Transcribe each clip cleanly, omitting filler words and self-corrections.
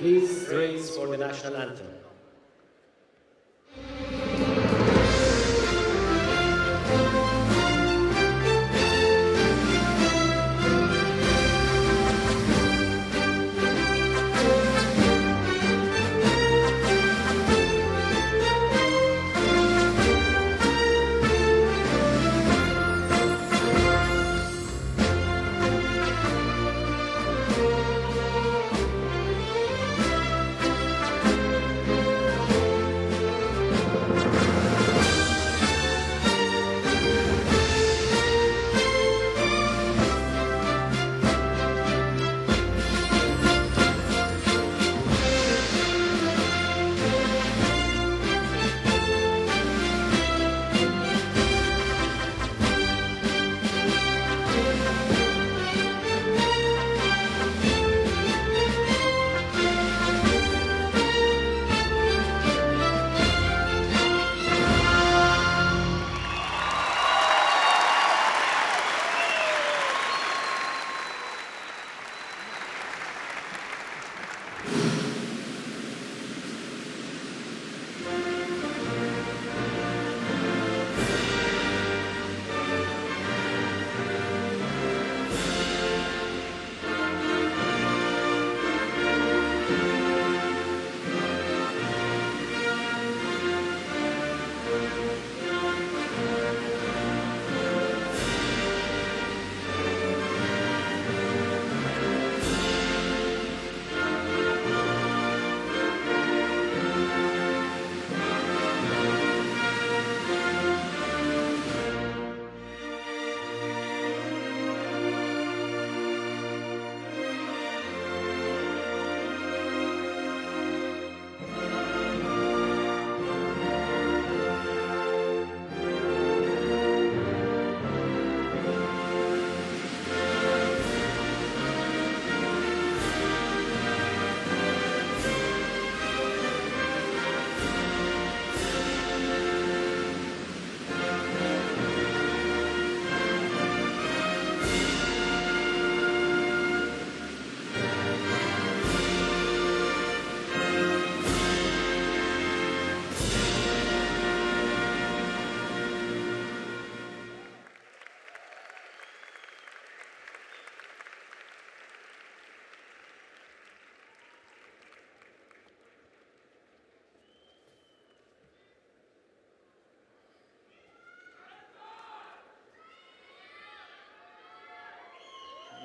Please raise for the national anthem.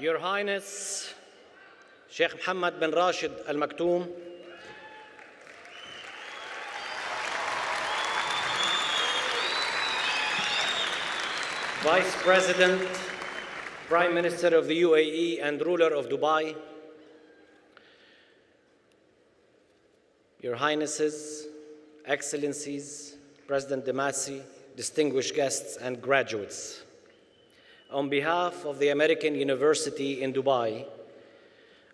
Your Highness, Sheikh Mohammed bin Rashid Al Maktoum, Vice President, Prime Minister of the UAE and ruler of Dubai, Your Highnesses, Excellencies, President Demasi, distinguished guests and graduates. On behalf of the American University in Dubai,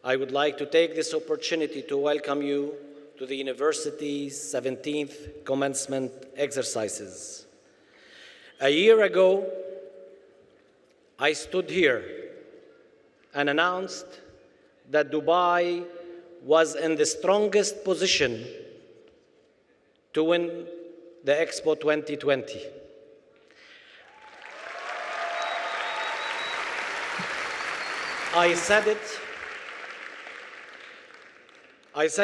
I would like to take this opportunity to welcome you to the university's 17th Commencement Exercises. A year ago, I stood here and announced that Dubai was in the strongest position to win the Expo 2020. I said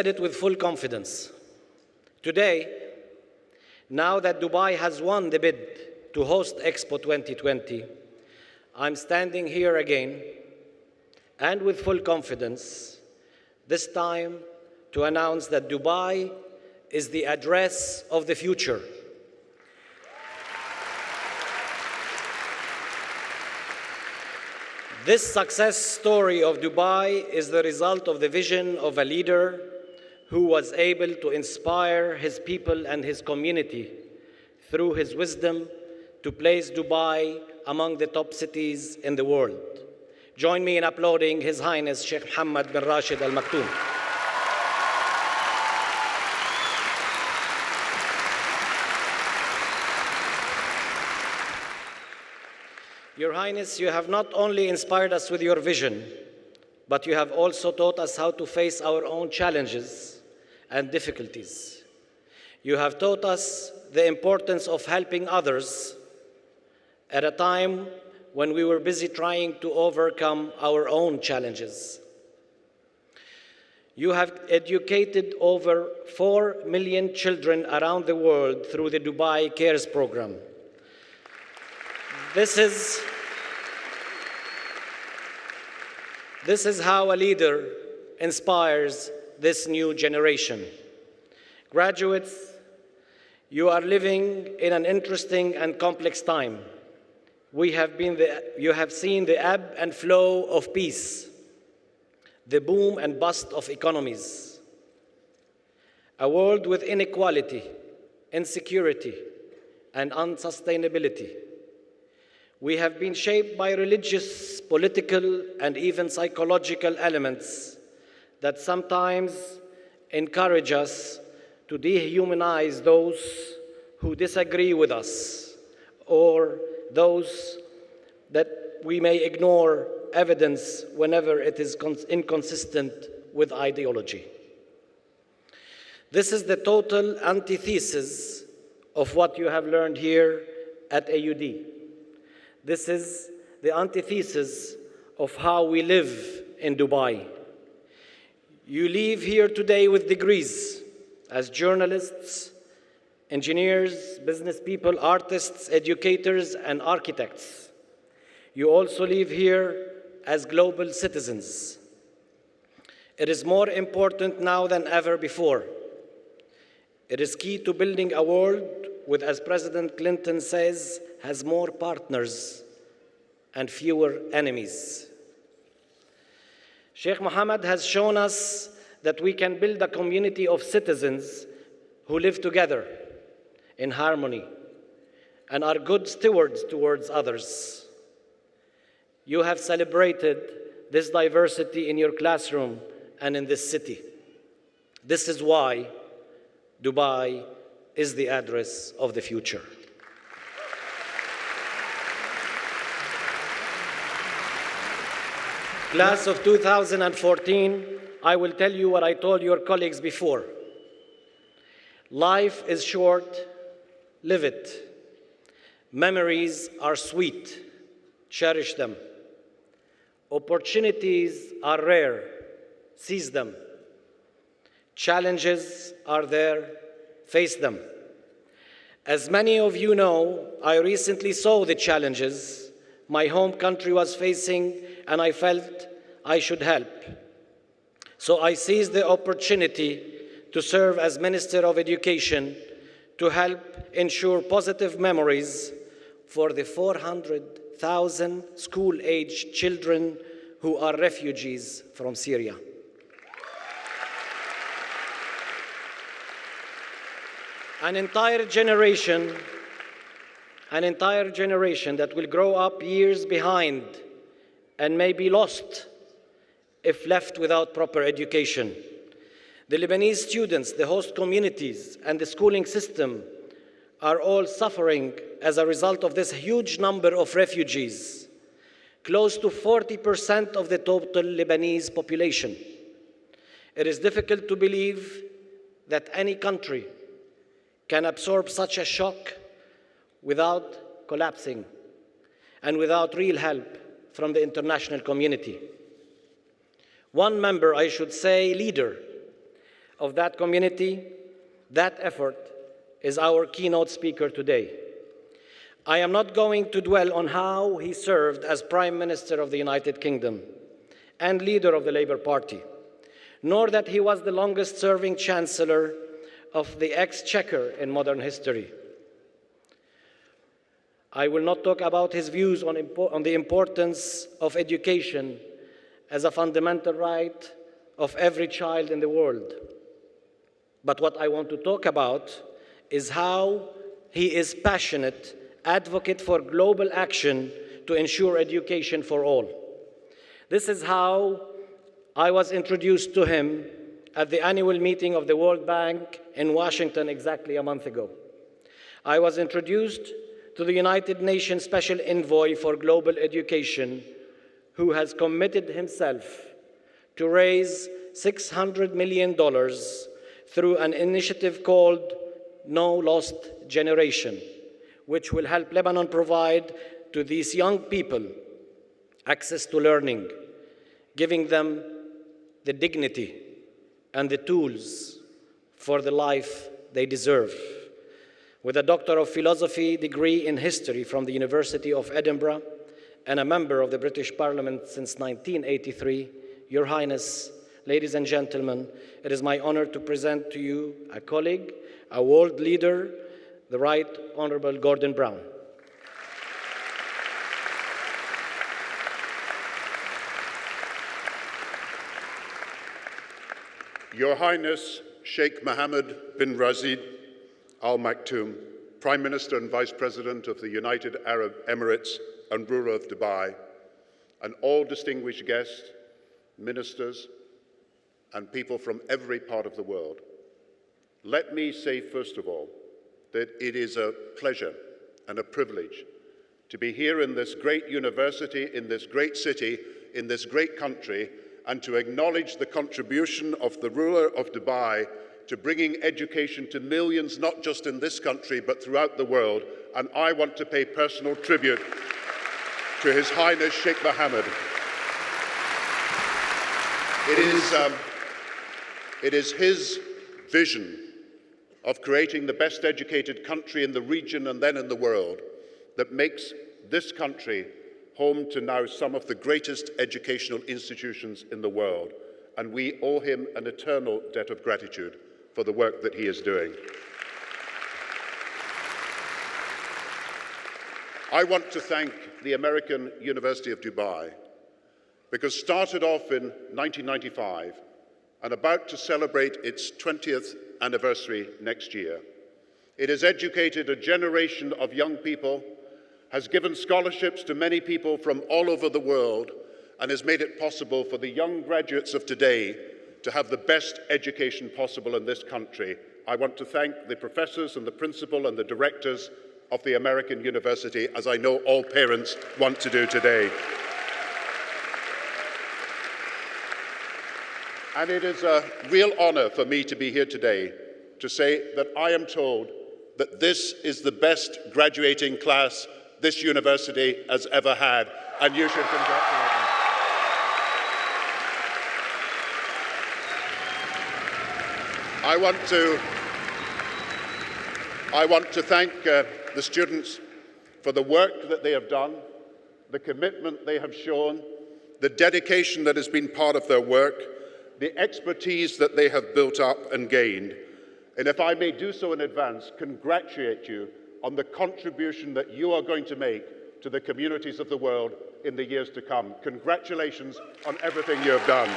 it with full confidence. Today, now that Dubai has won the bid to host Expo 2020, I'm standing here again and with full confidence, this time to announce that Dubai is the address of the future. This success story of Dubai is the result of the vision of a leader who was able to inspire his people and his community through his wisdom to place Dubai among the top cities in the world. Join me in applauding His Highness Sheikh Mohammed bin Rashid Al Maktoum. Your Highness, you have not only inspired us with your vision, but you have also taught us how to face our own challenges and difficulties. You have taught us the importance of helping others at a time when we were busy trying to overcome our own challenges. You have educated over 4 million children around the world through the Dubai Cares program. This is how a leader inspires this new generation. Graduates, you are living in an interesting and complex time. You have seen the ebb and flow of peace, the boom and bust of economies, a world with inequality, insecurity, and unsustainability. We have been shaped by religious, political, and even psychological elements that sometimes encourage us to dehumanize those who disagree with us, or those that we may ignore evidence whenever it is inconsistent with ideology. This is the total antithesis of what you have learned here at AUD. This is the antithesis of how we live in Dubai. You leave here today with degrees as journalists, engineers, business people, artists, educators, and architects. You also live here as global citizens. It is more important now than ever before. It is key to building a world which, as President Clinton says, has more partners and fewer enemies. Sheikh Mohammed has shown us that we can build a community of citizens who live together in harmony and are good stewards towards others. You have celebrated this diversity in your classroom and in this city. This is why Dubai is the address of the future. Class of 2014, I will tell you what I told your colleagues before. Life is short, live it. Memories are sweet, cherish them. Opportunities are rare, seize them. Challenges are there, face them. As many of you know, I recently saw the challenges my home country was facing, and I felt I should help. So I seized the opportunity to serve as Minister of Education to help ensure positive memories for the 400,000 school-aged children who are refugees from Syria. An entire generation that will grow up years behind and may be lost if left without proper education. The Lebanese students, the host communities, and the schooling system are all suffering as a result of this huge number of refugees, close to 40% of the total Lebanese population. It is difficult to believe that any country can absorb such a shock without collapsing and without real help from the international community. One member, I should say leader, of that community, that effort, is our keynote speaker today. I am not going to dwell on how he served as Prime Minister of the United Kingdom and leader of the Labour Party, nor that he was the longest-serving Chancellor of the Exchequer in modern history. I will not talk about his views on the importance of education as a fundamental right of every child in the world. But what I want to talk about is how he is passionate advocate for global action to ensure education for all. This is how I was introduced to him at the annual meeting of the World Bank in Washington exactly a month ago. I was introduced to the United Nations Special Envoy for Global Education, who has committed himself to raise $600 million through an initiative called No Lost Generation, which will help Lebanon provide to these young people access to learning, giving them the dignity and the tools for the life they deserve. With a Doctor of Philosophy degree in history from the University of Edinburgh and a member of the British Parliament since 1983, Your Highness, ladies and gentlemen, it is my honor to present to you a colleague, a world leader, the Right Honorable Gordon Brown. Your Highness, Sheikh Mohammed bin Rashid Al Maktoum, Prime Minister and Vice President of the United Arab Emirates and ruler of Dubai, and all distinguished guests, ministers, and people from every part of the world. Let me say, first of all, that it is a pleasure and a privilege to be here in this great university, in this great city, in this great country, and to acknowledge the contribution of the ruler of Dubai to bringing education to millions, not just in this country, but throughout the world. And I want to pay personal tribute to His Highness Sheikh Mohammed. It is his vision of creating the best educated country in the region and then in the world that makes this country home to now some of the greatest educational institutions in the world. And we owe him an eternal debt of gratitude for the work that he is doing. I want to thank the American University of Dubai, because started off in 1995 and about to celebrate its 20th anniversary next year, it has educated a generation of young people, has given scholarships to many people from all over the world, and has made it possible for the young graduates of today to have the best education possible in this country. I want to thank the professors and the principal and the directors of the American University, as I know all parents want to do today. And it is a real honor for me to be here today to say that I am told that this is the best graduating class this university has ever had, and you should congratulate me. I want to thank the students for the work that they have done, the commitment they have shown, the dedication that has been part of their work, the expertise that they have built up and gained. And if I may do so in advance, congratulate you on the contribution that you are going to make to the communities of the world in the years to come. Congratulations on everything you have done.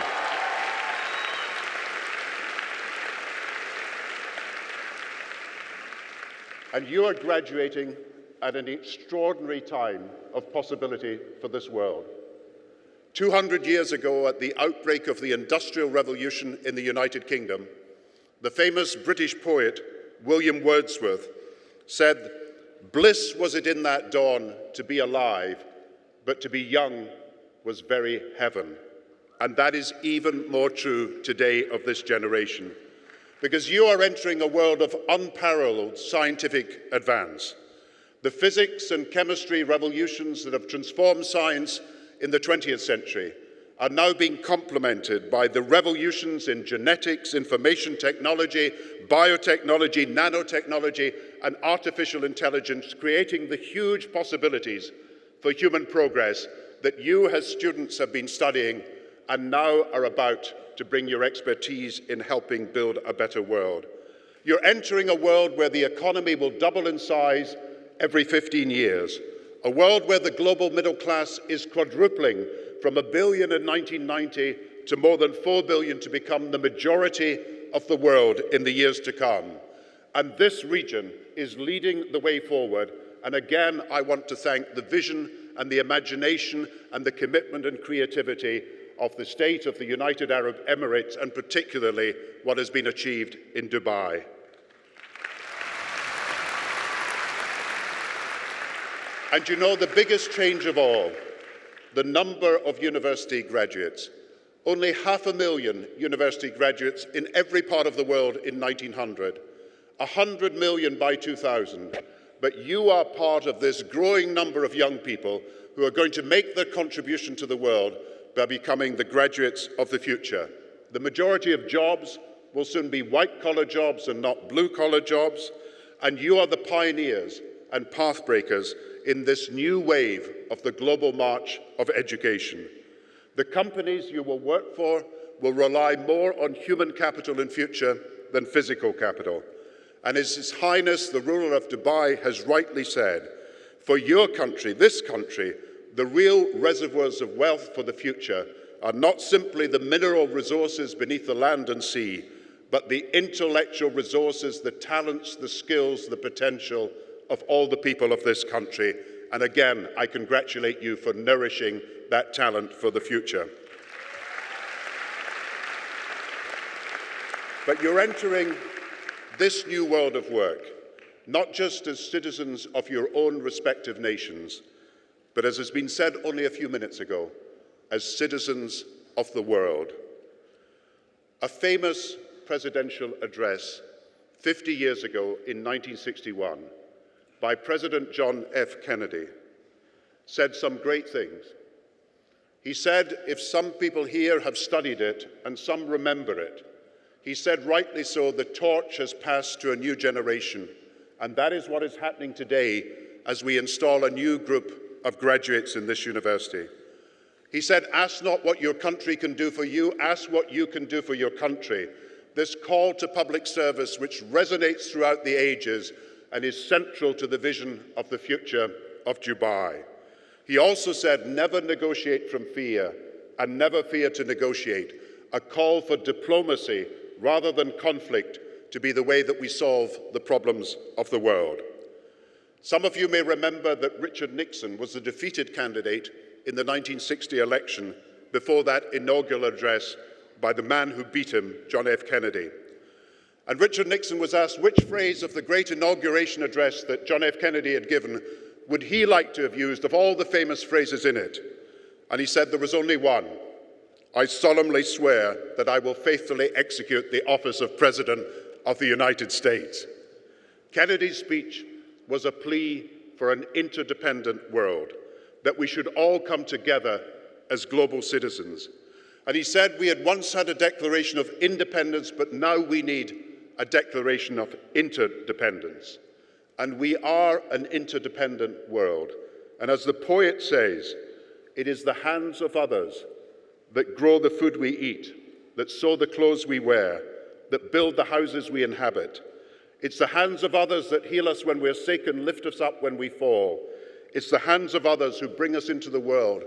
And you are graduating at an extraordinary time of possibility for this world. 200 years ago, at the outbreak of the Industrial Revolution in the United Kingdom, the famous British poet William Wordsworth said, "Bliss was it in that dawn to be alive, but to be young was very heaven." And that is even more true today of this generation, because you are entering a world of unparalleled scientific advance. The physics and chemistry revolutions that have transformed science in the 20th century are now being complemented by the revolutions in genetics, information technology, biotechnology, nanotechnology, and artificial intelligence, creating the huge possibilities for human progress that you as students have been studying and now are about to bring your expertise in helping build a better world. You're entering a world where the economy will double in size every 15 years, a world where the global middle class is quadrupling from 1 billion in 1990 to more than 4 billion to become the majority of the world in the years to come. And this region is leading the way forward. And again, I want to thank the vision and the imagination and the commitment and creativity of the state of the United Arab Emirates, and particularly what has been achieved in Dubai. And you know, the biggest change of all, the number of university graduates. Only 500,000 university graduates in every part of the world in 1900, 100 million by 2000. But you are part of this growing number of young people who are going to make their contribution to the world by becoming the graduates of the future. The majority of jobs will soon be white-collar jobs and not blue-collar jobs, and you are the pioneers and pathbreakers in this new wave of the global march of education. The companies you will work for will rely more on human capital in future than physical capital. And as His Highness the ruler of Dubai has rightly said, for your country, this country, the real reservoirs of wealth for the future are not simply the mineral resources beneath the land and sea, but the intellectual resources, the talents, the skills, the potential of all the people of this country. And again, I congratulate you for nourishing that talent for the future. But you're entering this new world of work, not just as citizens of your own respective nations, but as has been said only a few minutes ago, as citizens of the world. A famous presidential address 50 years ago in 1961 by President John F. Kennedy said some great things. He said, if some people here have studied it and some remember it, he said, rightly so, the torch has passed to a new generation. And that is what is happening today as we install a new group of graduates in this university. He said, ask not what your country can do for you, ask what you can do for your country. This call to public service, which resonates throughout the ages and is central to the vision of the future of Dubai. He also said, never negotiate from fear and never fear to negotiate, a call for diplomacy rather than conflict to be the way that we solve the problems of the world. Some of you may remember that Richard Nixon was the defeated candidate in the 1960 election before that inaugural address by the man who beat him, John F. Kennedy. And Richard Nixon was asked which phrase of the great inauguration address that John F. Kennedy had given would he like to have used of all the famous phrases in it. And he said there was only one. I solemnly swear that I will faithfully execute the office of President of the United States. Kennedy's speech was a plea for an interdependent world, that we should all come together as global citizens. And he said we had once had a declaration of independence, but now we need a declaration of interdependence. And we are an interdependent world. And as the poet says, it is the hands of others that grow the food we eat, that sew the clothes we wear, that build the houses we inhabit. It's the hands of others that heal us when we're sick and lift us up when we fall. It's the hands of others who bring us into the world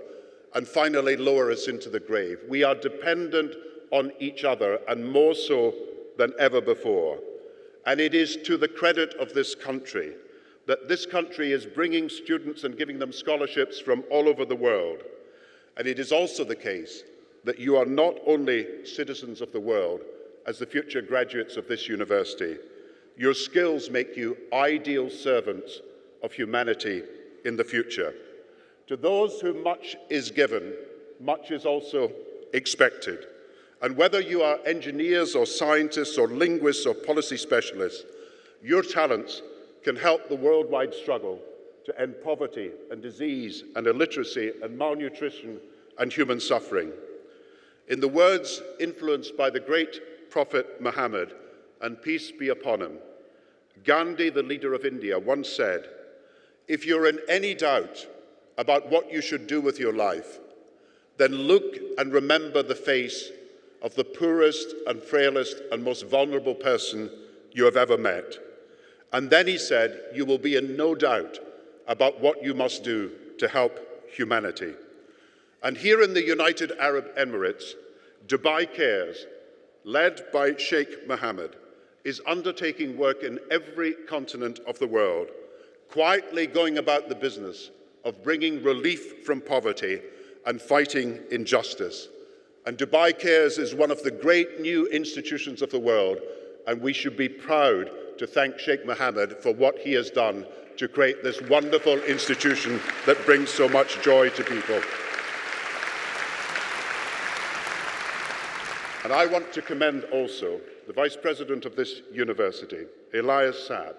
and finally lower us into the grave. We are dependent on each other, and more so than ever before. And it is to the credit of this country that this country is bringing students and giving them scholarships from all over the world. And it is also the case that you are not only citizens of the world as the future graduates of this university. Your skills make you ideal servants of humanity in the future. To those whom much is given, much is also expected. And whether you are engineers or scientists or linguists or policy specialists, your talents can help the worldwide struggle to end poverty and disease and illiteracy and malnutrition and human suffering. In the words influenced by the great Prophet Muhammad, and peace be upon him, Gandhi, the leader of India, once said, if you're in any doubt about what you should do with your life, then look and remember the face of the poorest and frailest and most vulnerable person you have ever met. And then he said, you will be in no doubt about what you must do to help humanity. And here in the United Arab Emirates, Dubai Cares, led by Sheikh Mohammed, is undertaking work in every continent of the world, quietly going about the business of bringing relief from poverty and fighting injustice. And Dubai Cares is one of the great new institutions of the world, and we should be proud to thank Sheikh Mohammed for what he has done to create this wonderful institution that brings so much joy to people. And I want to commend also the Vice President of this university, Elias Saab,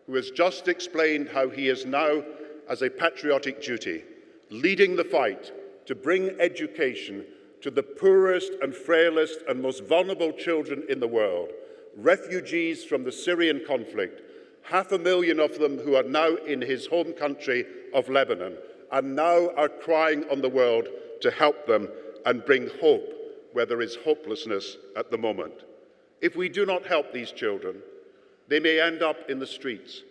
who has just explained how he is now, as a patriotic duty, leading the fight to bring education to the poorest and frailest and most vulnerable children in the world, refugees from the Syrian conflict, 500,000 of them who are now in his home country of Lebanon, and now are crying on the world to help them and bring hope where there is hopelessness at the moment. If we do not help these children, they may end up in the streets,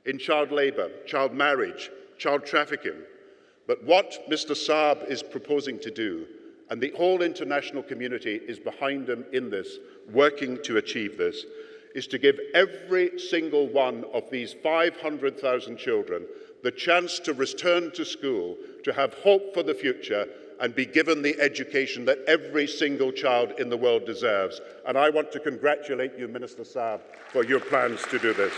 in child labour, child marriage, child trafficking. But what Mr. Saab is proposing to do, and the whole international community is behind him in this, working to achieve this, is to give every single one of these 500,000 children the chance to return to school, to have hope for the future, and be given the education that every single child in the world deserves. And I want to congratulate you, Minister Saab, for your plans to do this.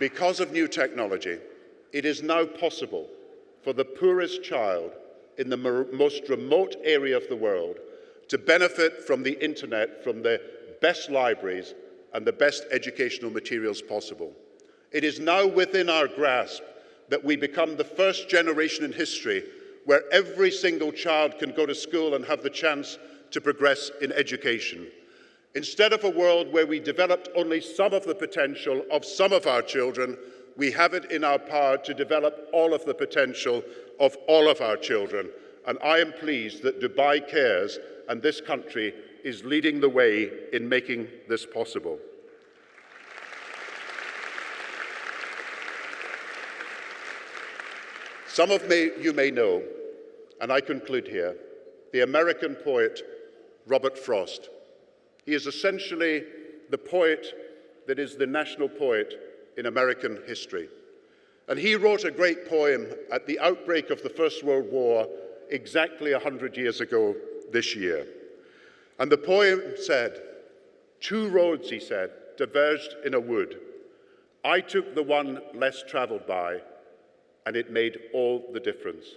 Because of new technology, it is now possible for the poorest child in the most remote area of the world to benefit from the internet, from the best libraries and the best educational materials possible. It is now within our grasp that we become the first generation in history where every single child can go to school and have the chance to progress in education. Instead of a world where we developed only some of the potential of some of our children, we have it in our power to develop all of the potential of all of our children. And I am pleased that Dubai Cares and this country is leading the way in making this possible. Some of you may know, and I conclude here, the American poet Robert Frost. He is essentially the poet that is the national poet in American history. And he wrote a great poem at the outbreak of the First World War exactly 100 years ago this year. And the poem said, "Two roads," he said, "diverged in a wood. I took the one less traveled by, and it made all the difference."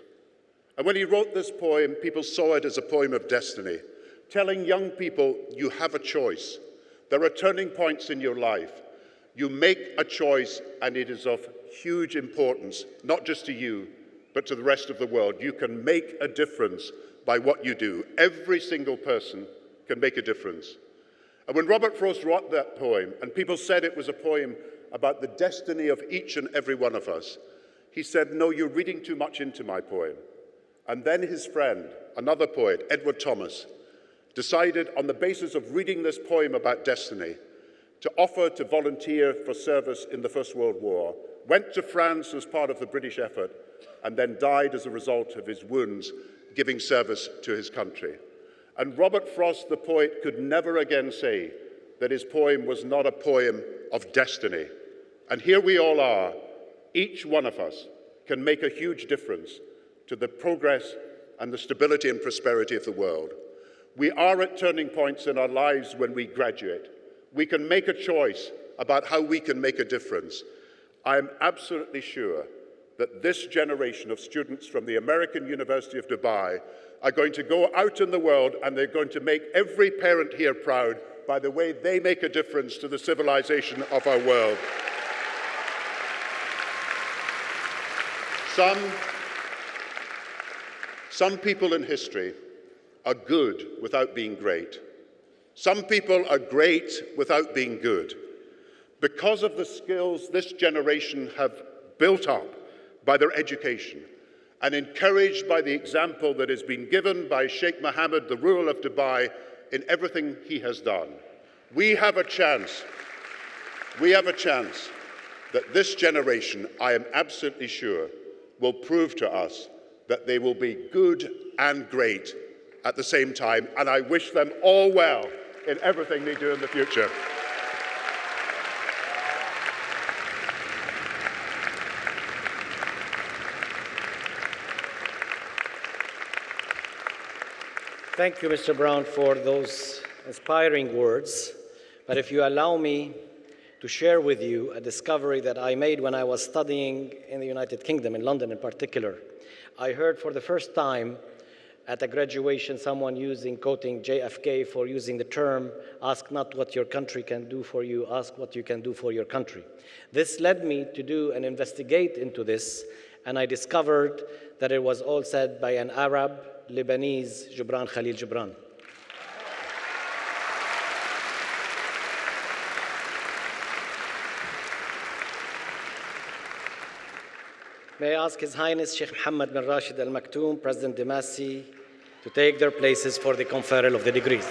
And when he wrote this poem, people saw it as a poem of destiny, telling young people, you have a choice. There are turning points in your life. You make a choice, and it is of huge importance, not just to you, but to the rest of the world. You can make a difference by what you do. Every single person can make a difference. And when Robert Frost wrote that poem, and people said it was a poem about the destiny of each and every one of us, he said, "No, you're reading too much into my poem." And then his friend, another poet, Edward Thomas, decided on the basis of reading this poem about destiny to offer to volunteer for service in the First World War, went to France as part of the British effort, and then died as a result of his wounds giving service to his country. And Robert Frost, the poet, could never again say that his poem was not a poem of destiny. And here we all are. Each one of us can make a huge difference to the progress and the stability and prosperity of the world. We are at turning points in our lives when we graduate. We can make a choice about how we can make a difference. I am absolutely sure that this generation of students from the American University of Dubai are going to go out in the world, and they're going to make every parent here proud by the way they make a difference to the civilization of our world. Some people in history are good without being great. Some people are great without being good. Because of the skills this generation have built up by their education, and encouraged by the example that has been given by Sheikh Mohammed, the ruler of Dubai, in everything he has done, we have a chance that this generation, I am absolutely sure, will prove to us that they will be good and great at the same time, and I wish them all well in everything they do in the future. Thank you, Mr. Brown, for those inspiring words. But if you allow me to share with you a discovery that I made when I was studying in the United Kingdom, in London in particular. I heard for the first time at a graduation someone quoting JFK for using the term, ask not what your country can do for you, ask what you can do for your country. This led me to do an investigate into this, and I discovered that it was all said by an Arab, Lebanese, Gibran Khalil Gibran. May I ask His Highness Sheikh Mohammed bin Rashid Al Maktoum, President Demasi, to take their places for the conferral of the degrees.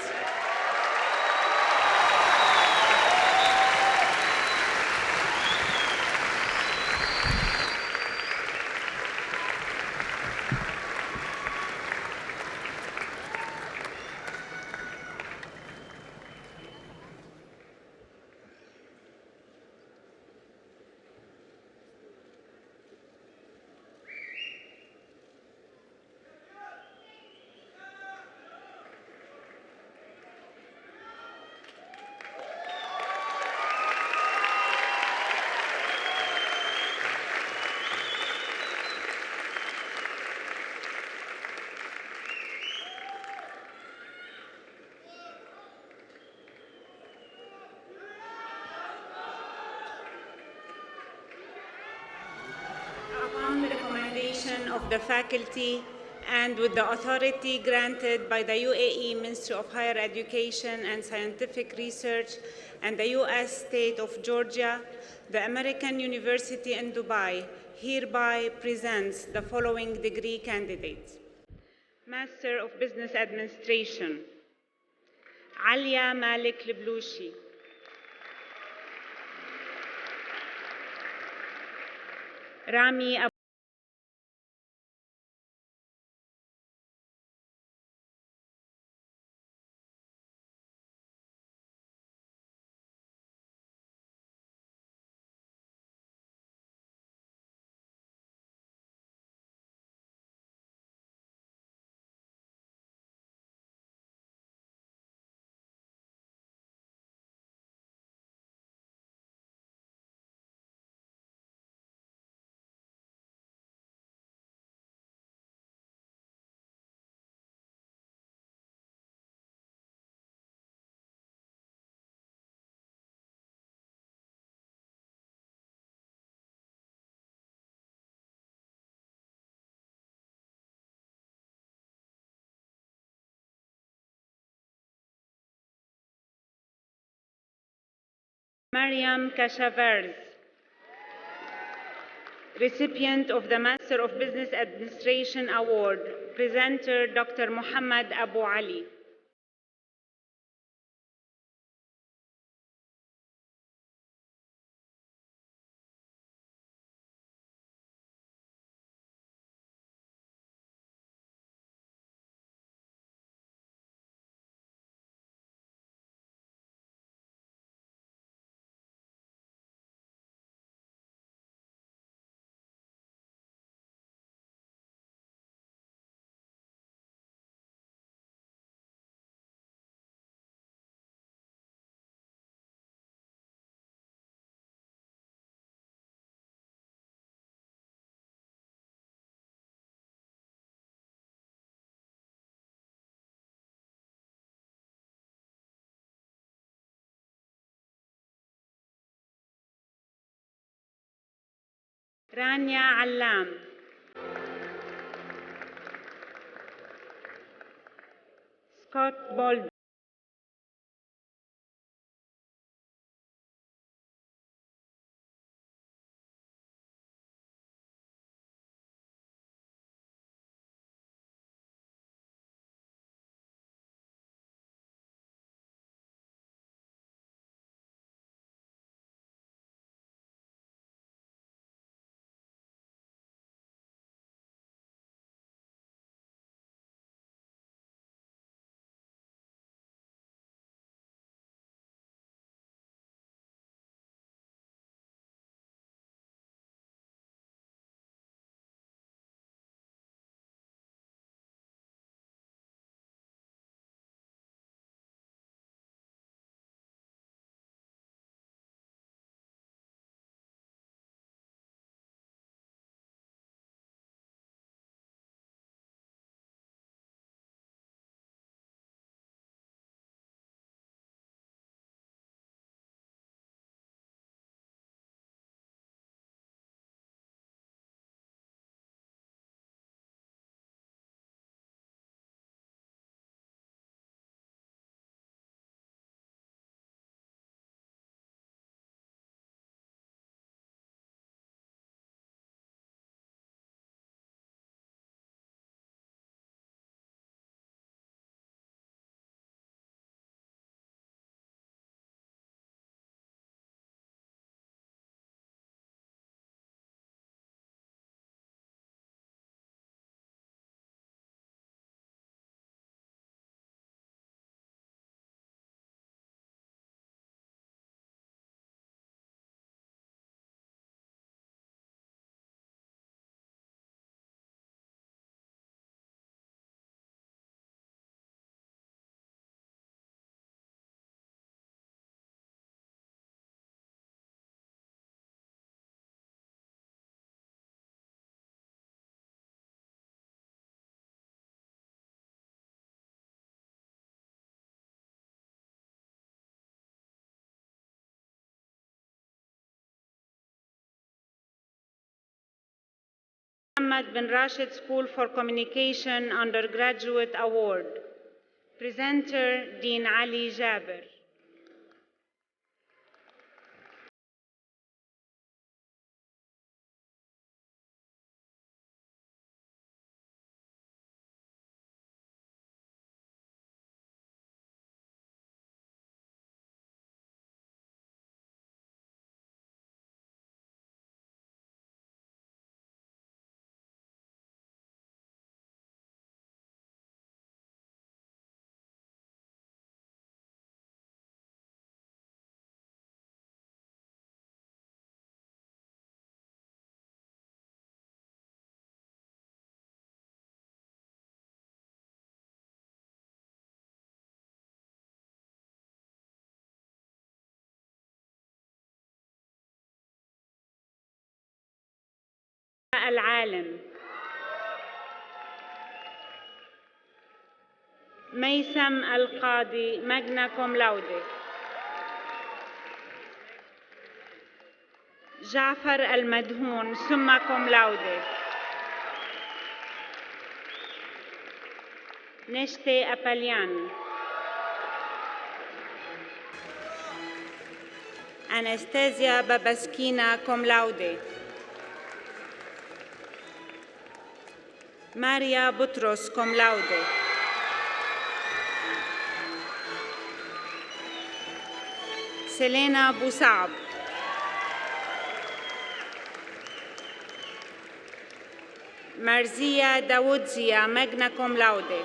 Upon the recommendation of the faculty and with the authority granted by the UAE Ministry of Higher Education and Scientific Research and the U.S. State of Georgia, the American University in Dubai hereby presents the following degree candidates. Master of Business Administration, Alia Malik Leblouchi. Rami Mariam Kashavers, recipient of the Master of Business Administration Award, presenter Dr. Muhammad Abu Ali. Rania Allam, Scott Bolden, Mohammed bin Rashid School for Communication Undergraduate Award. Presenter, Dean Ali Jaber. العالم ميسم القاضي ماجنا كوم لاودي. جعفر المدهون سما كوم لاودي. نشتي أباليان. أنستازيا باباسكينا كوم لاودي. ماريا بطرس كوم لاودي. سيلينا بوصعب. مرزية داوودزيا ماجنا كوم لاودي.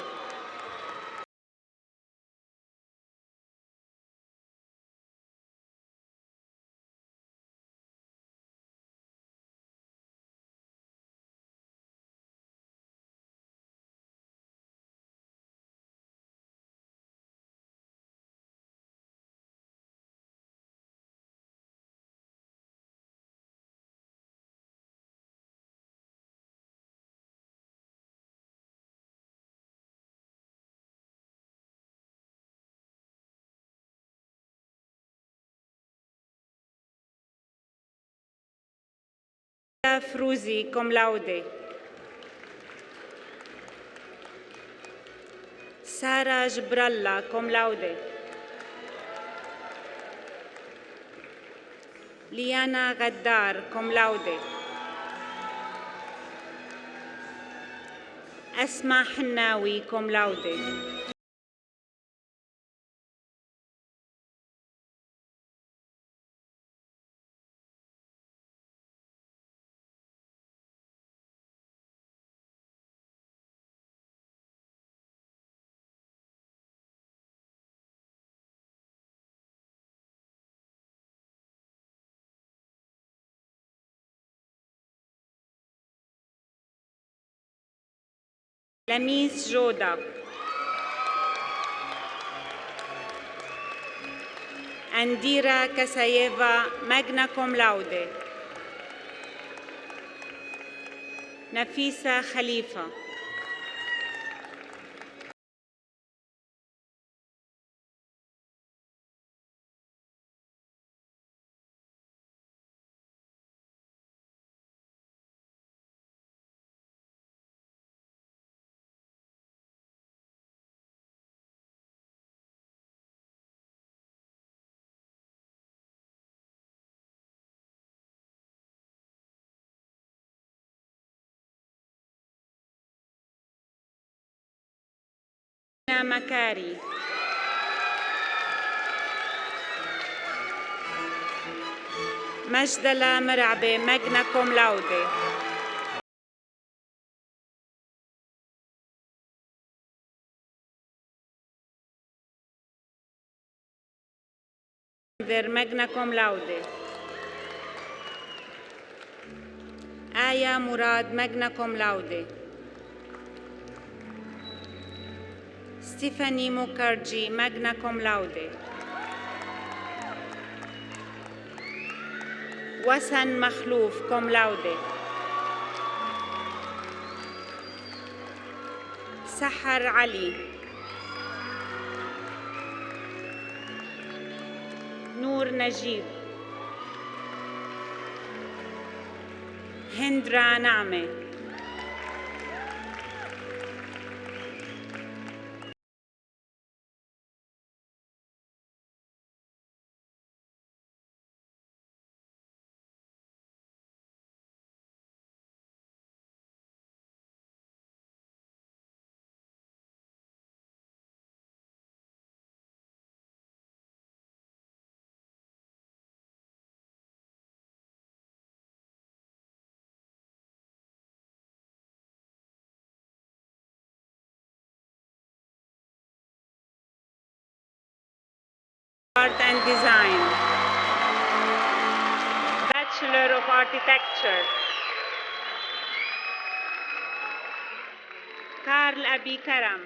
فروزي كوم لاودي. سارة جبرالله كوم لاودي. ليانا غدار كوم لاودي. أسماء حناوي كوم لاودي. لميس جودا. أنديرا كاساييفا ماجنا كوم لاودي. نفيسة خليفة. مكاري. مجدلة مرعبة ماجنا كوم لاودي. ماجنا كوم لاودي. آية مراد ماجنا كوم لاودي. ستيفاني موكارجي ماجنا كوم لاودي. وسن مخلوف كوم لاودي. سحر علي. نور نجيب. هندرا نعمة. Art and Design. Bachelor of Architecture. Karl Abi Karam.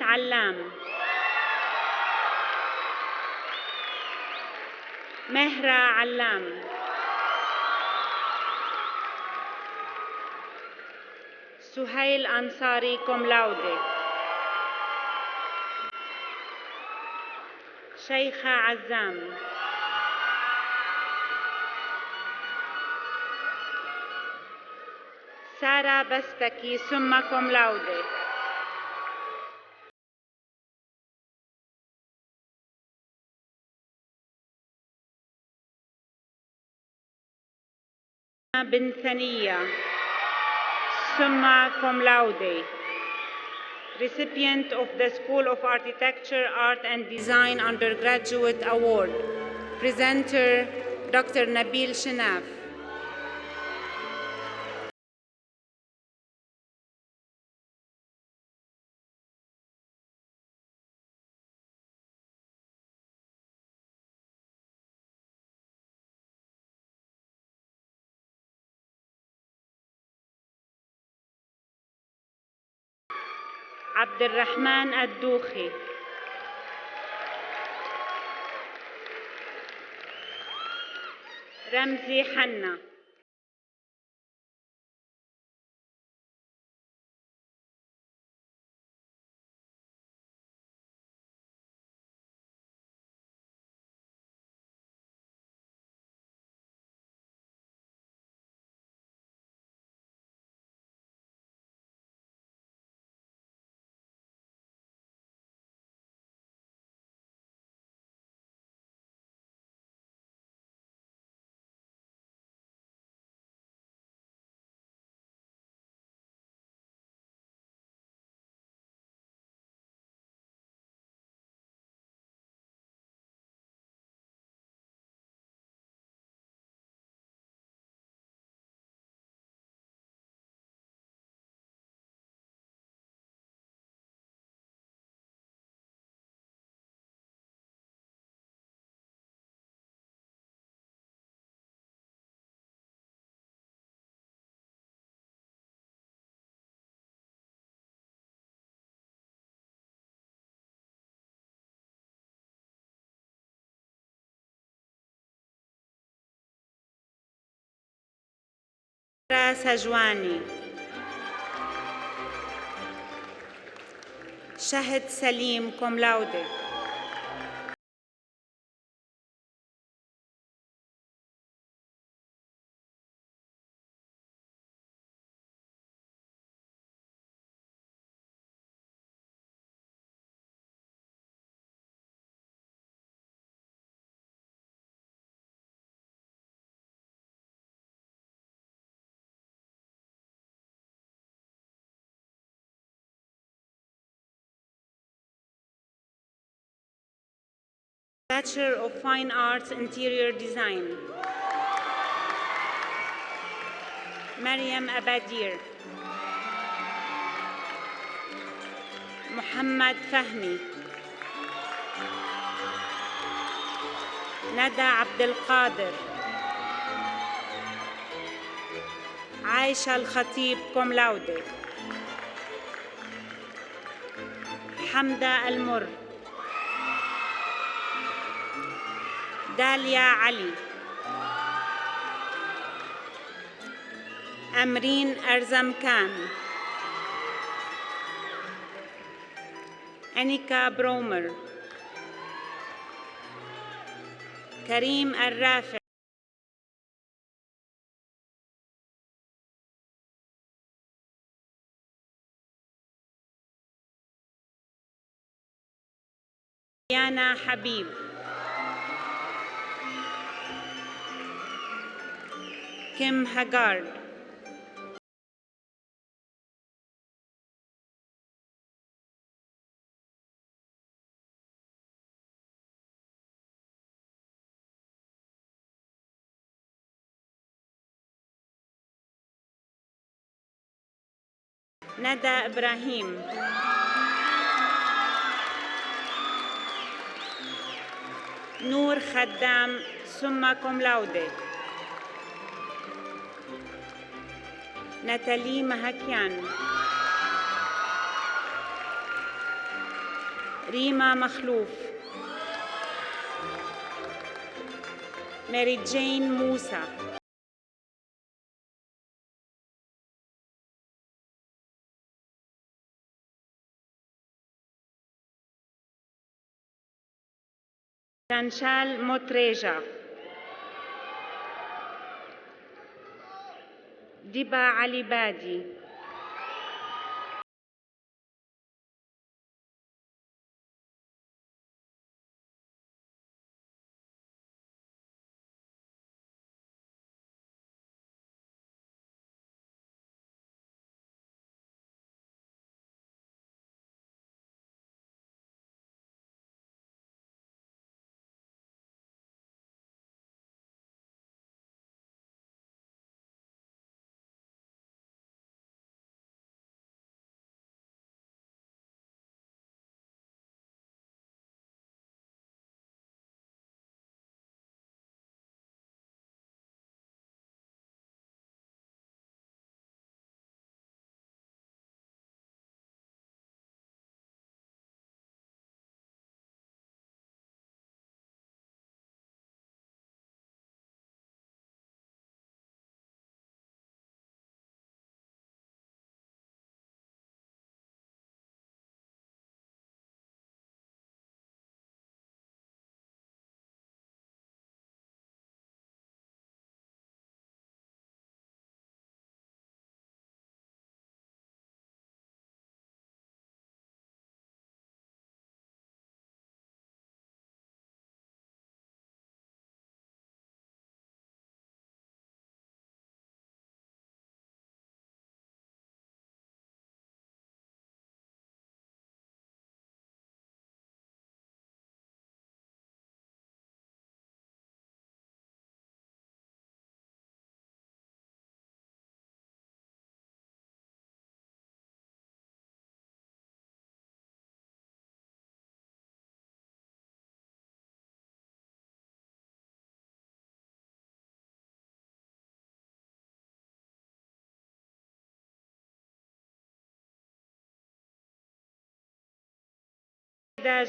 علام. مهرة علام. سهيل أنصاري كوم لاودي. شيخة عزام. سارة بستكي سمة كوم لاودي. بن ثنية summa cum laude, recipient of the School of Architecture, Art and Design Undergraduate Award, presenter Dr. Nabil Shinaf. عبد الرحمن الدوخي. رمزي حنا. سجواني. شهد سليم كوم لاودي. Bachelor of Fine Arts Interior Design. Mariam Abadir. Muhammad Fahmi. Nada Abdel Qadir. Aisha Al Khatib cum laude. Hamda Al Mur. داليا علي. أمرين أرزمكان. أنيكا برومر، كريم الرافع، يانا حبيب، كيم هاجارد، ندى إبراهيم، نور خدام سما كوم لاودي، ناتالي مهكيان، ريما مخلوف، ماري جين موسى، شانشال موتريجا، ديبا علي بادي،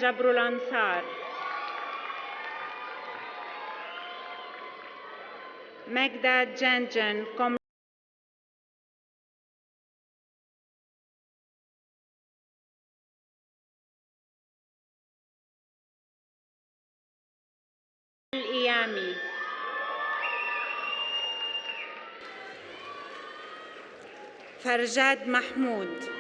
جبر الأنصار، ماجدة جنجن كوم الإيامي، فرجاد محمود،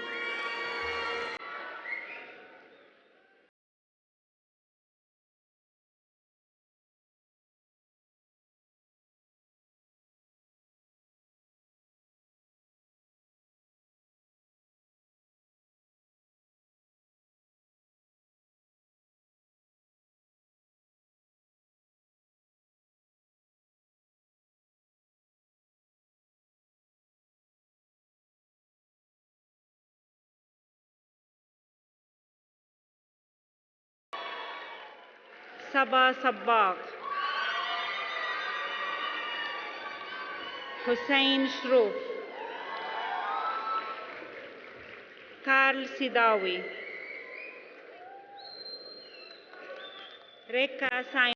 صبا صباغ، حسين شروف، كارل سيداوي، ريكا ساين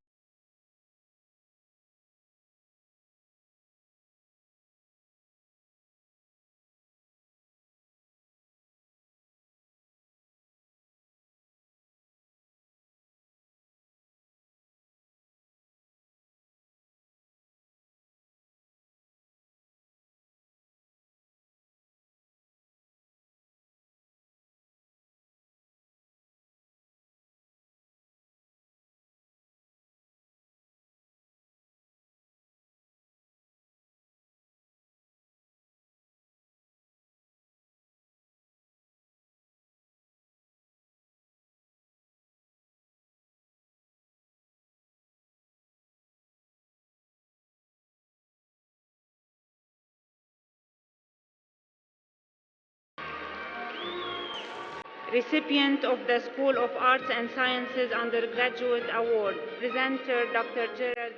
recipient of the School of Arts and Sciences Undergraduate Award, presenter Dr. Gerald.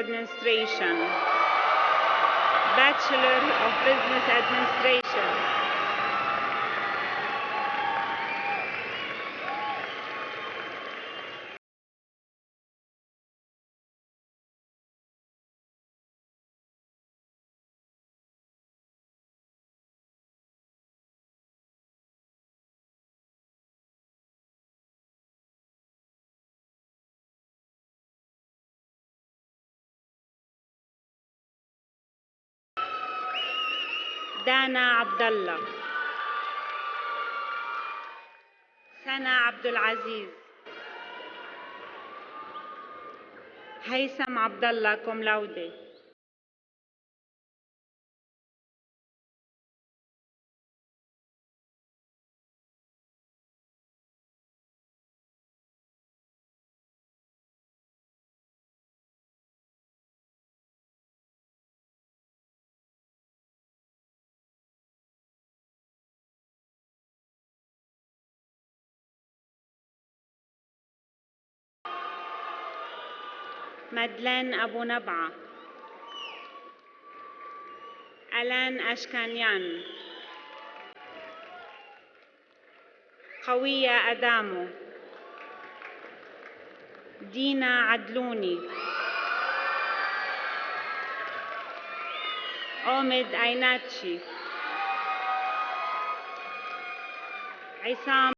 Administration, Bachelor of Business Administration, دانا عبد الله، سنا عبد العزيز، هيثم عبد الله كوم لاودي، مدلين أبو نبعة، ألان أشكانيان، قوية أدامو، دينا عدلوني، أومد أيناتشي، عصام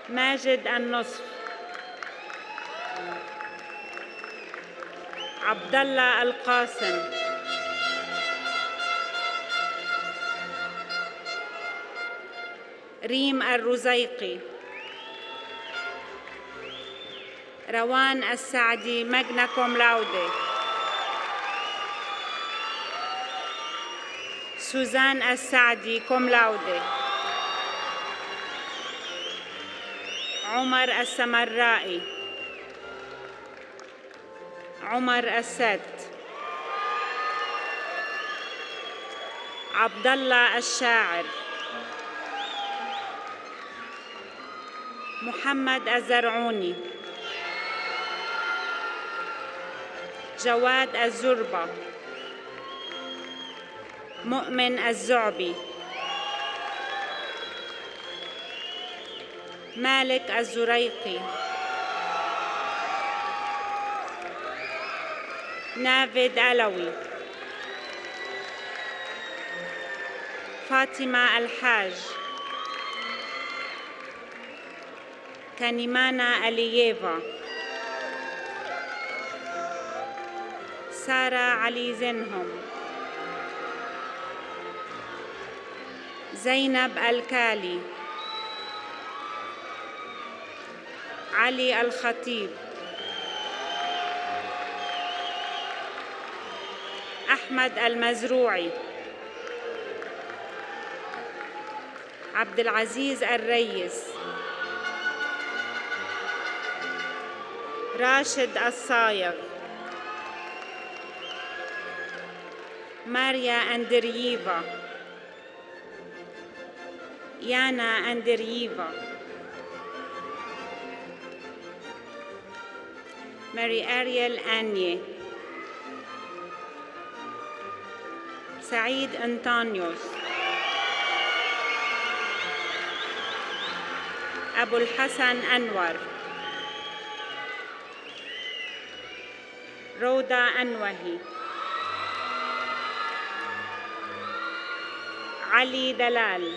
ماجد النصف، عبد الله القاسم، ريم الرزيقي، روان السعدي ماجنا كوم لاودي، سوزان السعدي كوم لاودي، عمر السمرائي، عمر السات، عبد الله الشاعر، محمد الزرعوني، جواد الزربة، مؤمن الزعبي، مالك الزريقي، نافد علوي، فاطمة الحاج، كانيمانا ألييفا، سارة علي زنهم، زينب الكالي، علي الخطيب، أحمد المزروعي، عبد العزيز الريس، راشد الصايغ، ماريا أندرييفا، يانا أندرييفا، ماري أريل أنيه، سعيد أنطونيوس، أبو الحسن أنور، روضة أنوهي، علي دلال،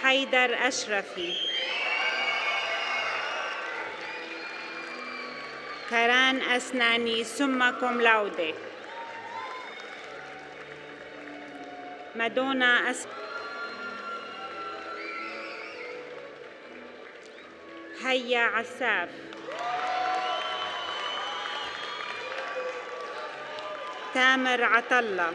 حيدر أشرفي، كران أسناني سumma cum laude، مادونا هيا عساف، تامر عطلة،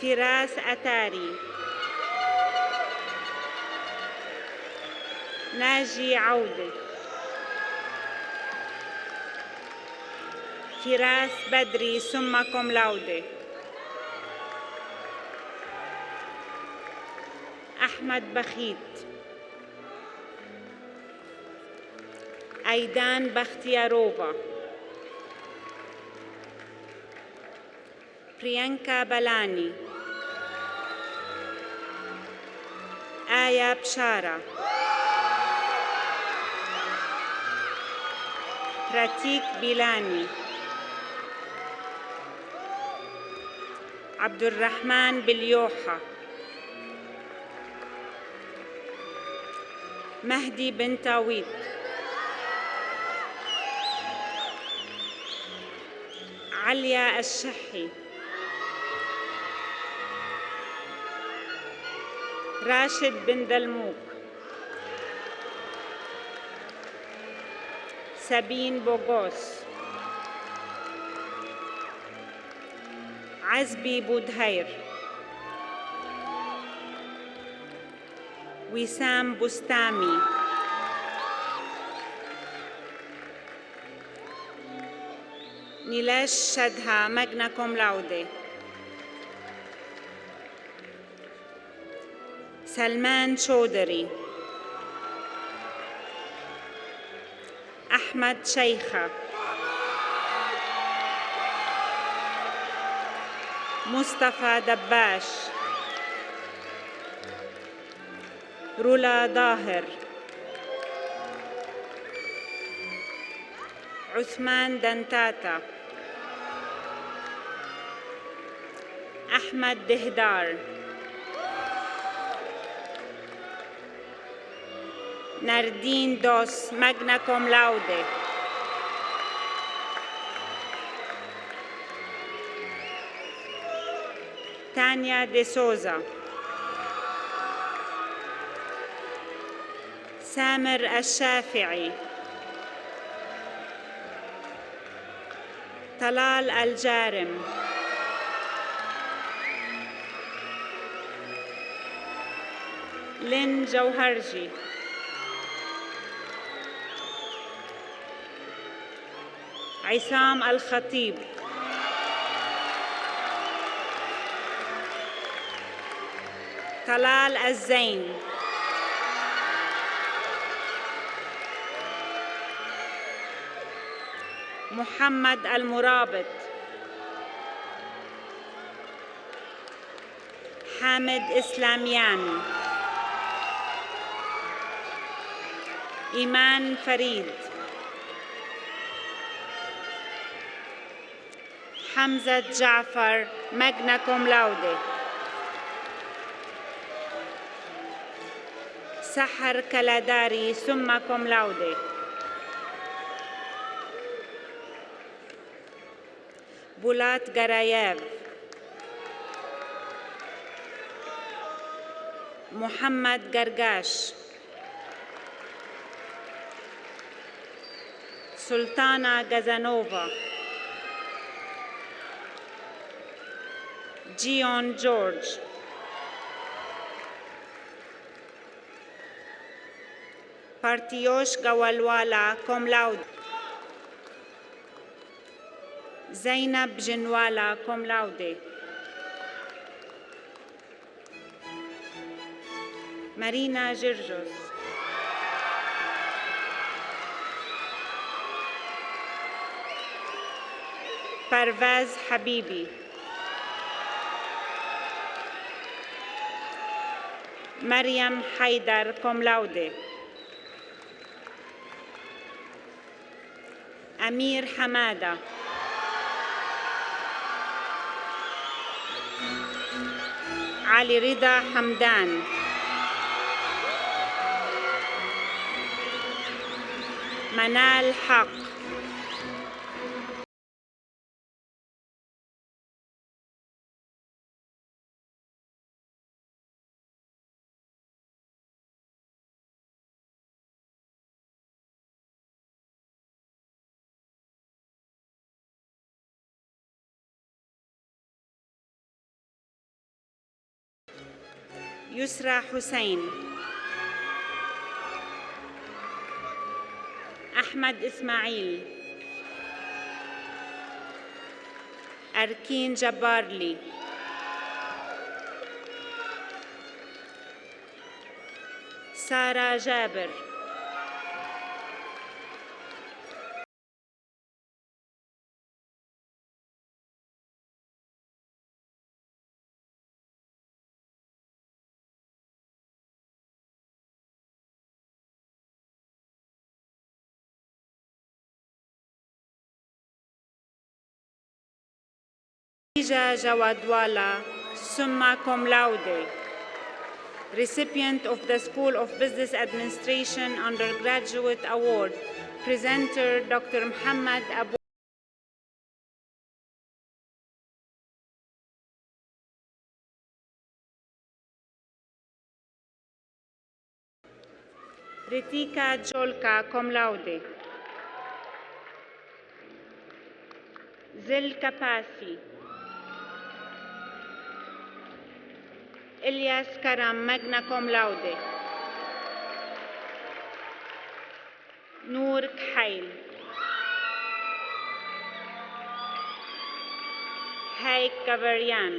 فراس أتاري، ناجي عودة، فراس بدري summa cum laude، أحمد بخيت، أيدان بختياروفا، بريانكا بلاني، آية بشارة، راتيك بيلاني، عبد الرحمن باليوحة، مهدي بن تاويت، عليا الشحي، راشد بن دلموك، سابين بوغوس، عزبي بودهير، وسام بستامي، نيلاش شدها magna cum laude، سلمان شودري، أحمد شيخة، مصطفى دباش، رولا ظاهر، عثمان دنتاتا، أحمد دهدار، ناردين دوس magna cum laude، تانيا دي سوزا، سامر الشافعي، طلال الجارم، لين جوهرجي، عصام الخطيب، طلال الزين، محمد المرابط، حامد إسلاميان. إيمان فريد. حمزة جعفر magna cum laude. سحر كلاداري summa cum laude. بولات غرايف. محمد قرقاش. سلطانة غازانوفا. جيون جورج. بارتيوش غوالوالا كوم لاود. زينب جنوالا كوم لاود. مارينا جرجس. پرواز حبيبي. مريم حيدر كوم لاود. أمير حمادة. علي رضا حمدان. منال حق. يسرى حسين. أحمد إسماعيل. أركين جبارلي. سارة جابر. Khadija Jawadwala, summa cum laude. Recipient of the School of Business Administration Undergraduate Award. Presenter Dr. Muhammad Abu. Ritika Jolka, cum laude. Zil Kapasi. Ilyas Karam, magna cum laude. Noor Khail. Haik Kavarian.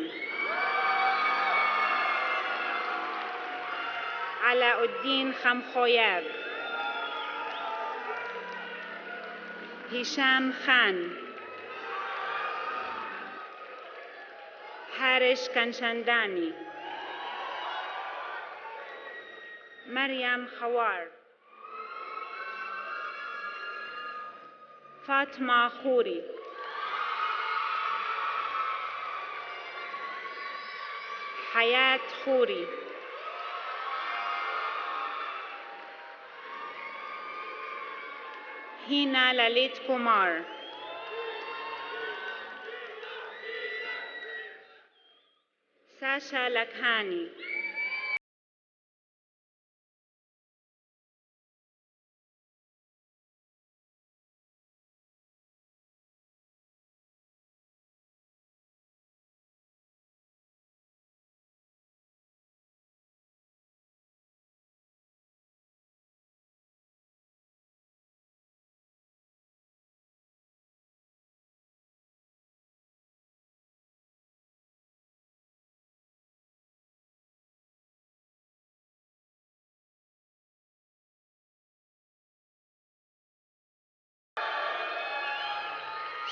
Alauddin Khamkhoyab. Hisham Khan. Harish Kanchandani. Maryam Khawar. Fatma Khouri. Hayat Khouri. Hina Lalit Kumar. Sasha Lakhani.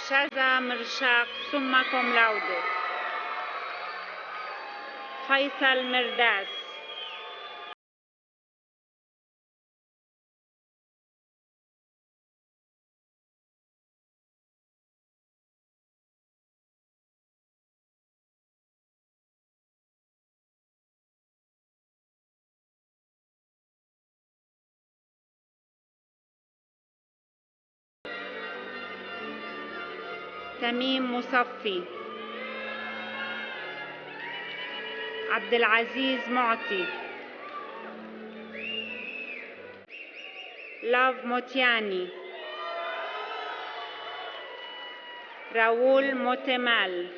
Shaza Mirshaq, summa cum laude. فيصل مرداس. تميم مصفي. عبد العزيز معطي. لاف موتياني. راؤول موتمال.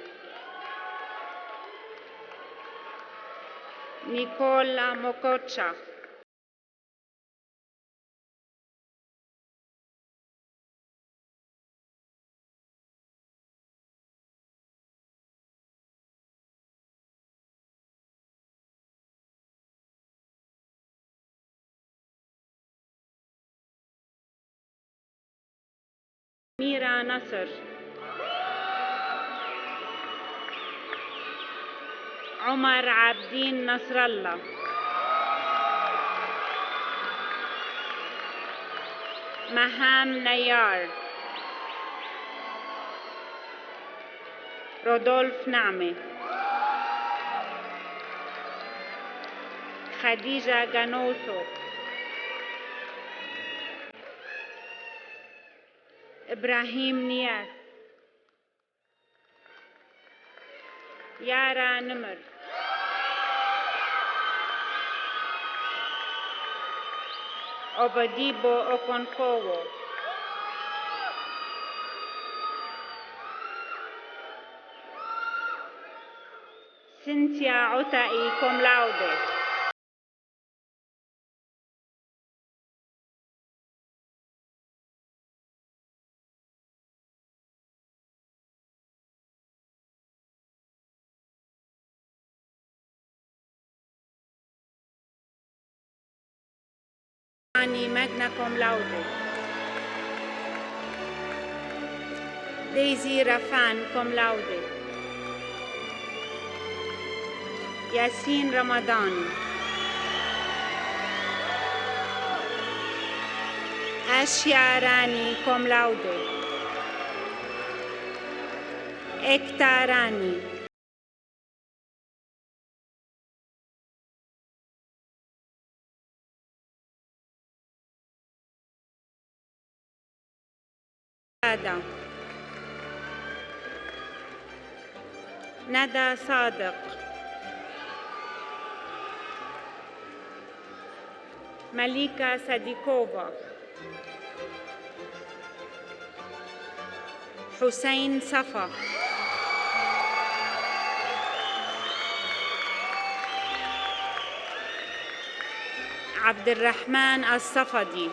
نيكولا موكوتشا. ميرا نصر. عمر عابدين نصر الله. مهام نيار. رودولف نعمة. خديجة جانوسو. إبراهيم نياس. يارا نمر. أوباديبو أوكونكوو. سينتيا عتائي كوم لاودي. أني ماجنا كوم لاودي. ديزي رفان كوم لاودي. ياسين رمضان. آشيا راني كوم لاودي. إكتا راني. ندى صادق. مليكا صديقوفا. حسين صفا. عبد الرحمن الصفدي.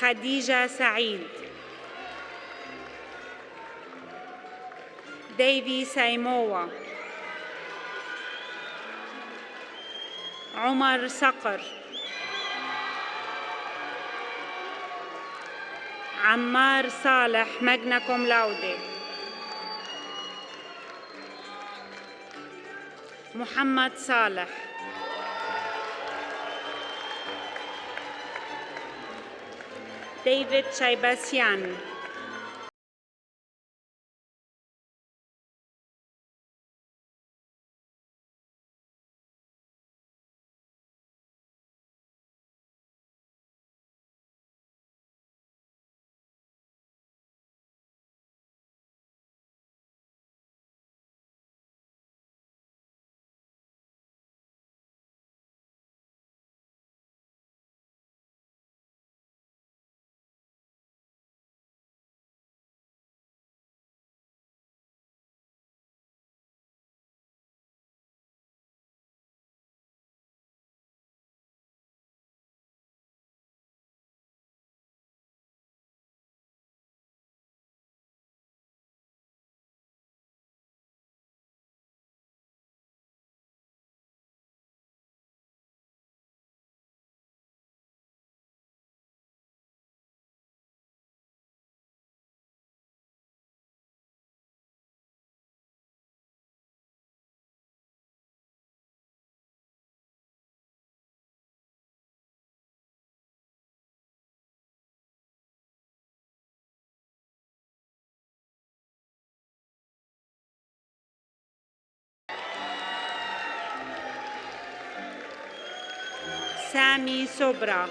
خديجة سعيد. ديفي سايموا. عمر صقر. عمار صالح ماجنا كوم لاودي. محمد صالح. ديفيد شايباسيان. Sami Sobra.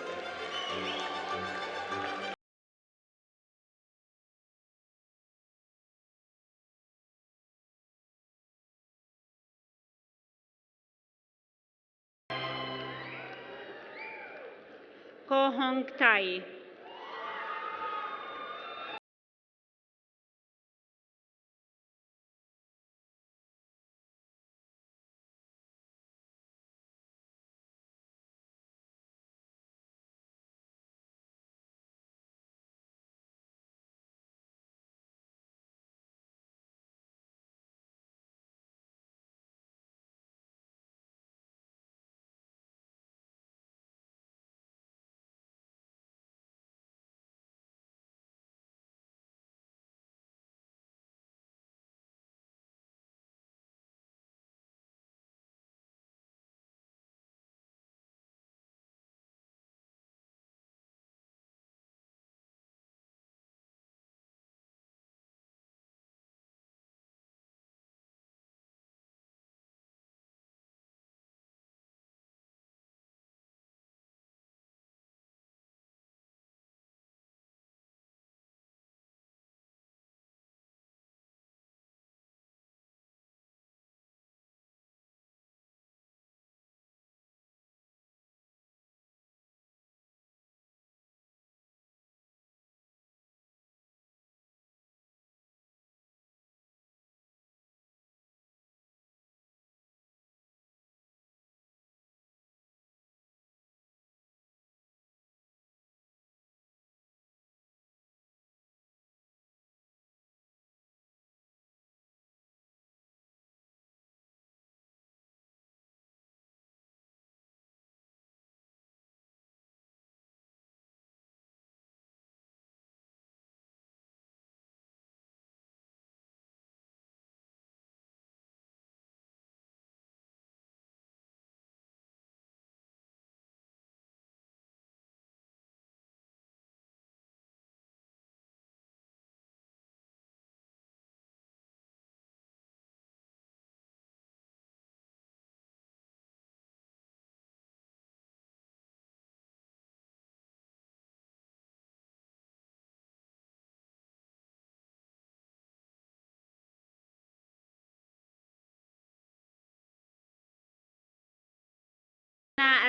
Ko Hong Tai.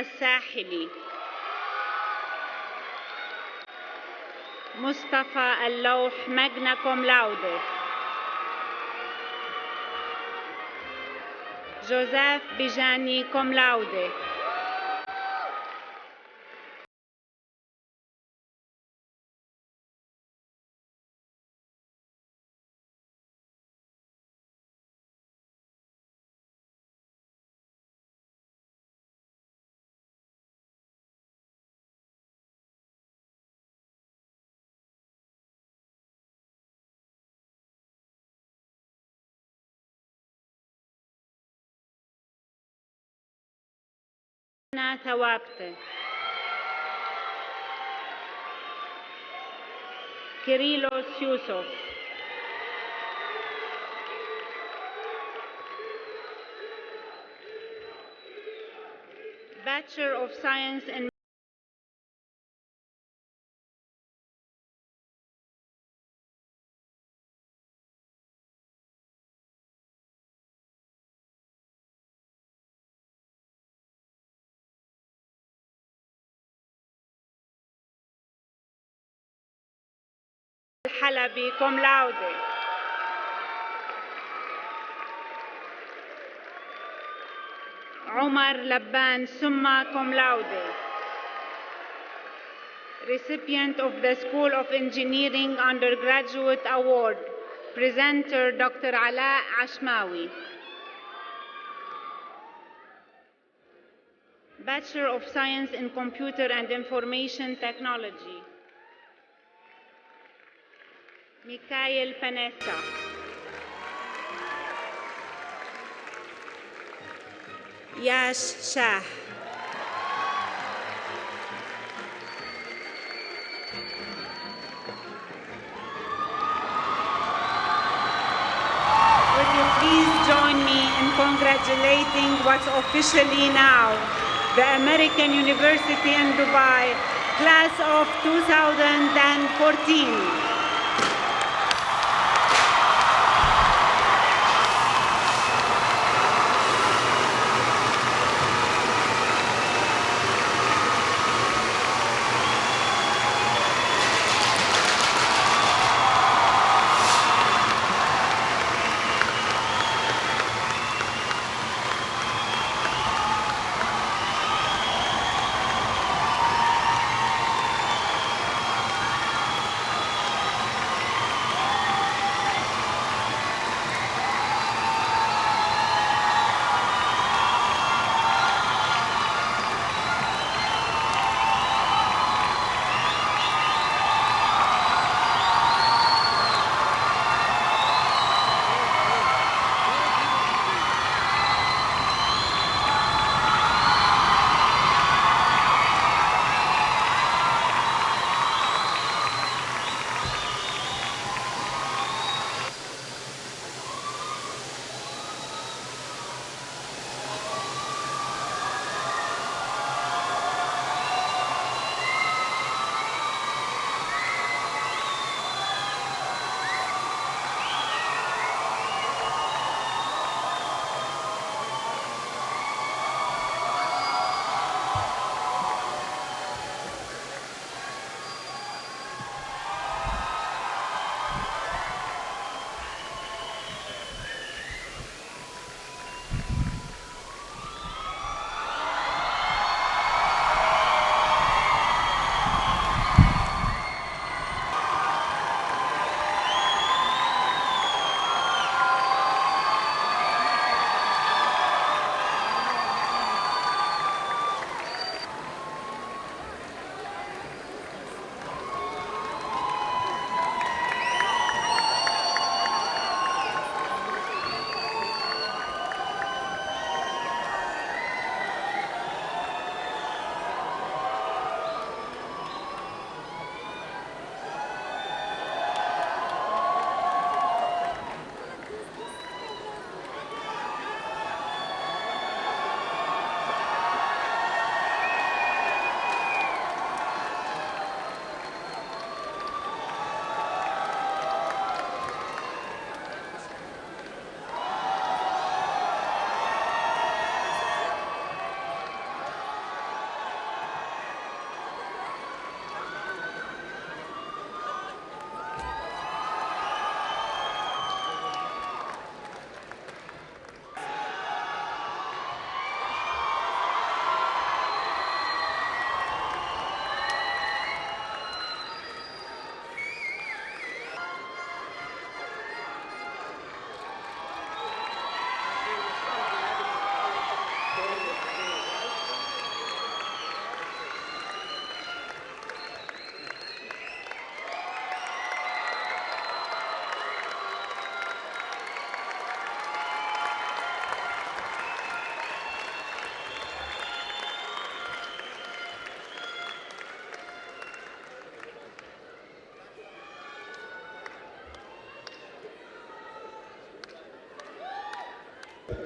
الساحلي. مصطفى اللوح ماجنا كوم لاودي. جوزيف بيجاني كوم لاودي. ثوابته. كيريلوس يوسف. Bachelor of Science in الحلبي كوم لاودي. عمر لبان سما كوم لاودي. Recipient of the School of Engineering Undergraduate Award, presenter Dr. Ala Ashmawi. Bachelor of Science in Computer and Information Technology, Mikhail Panessa. Yash Shah. Would you please join me in congratulating what's officially now the American University in Dubai, class of 2014.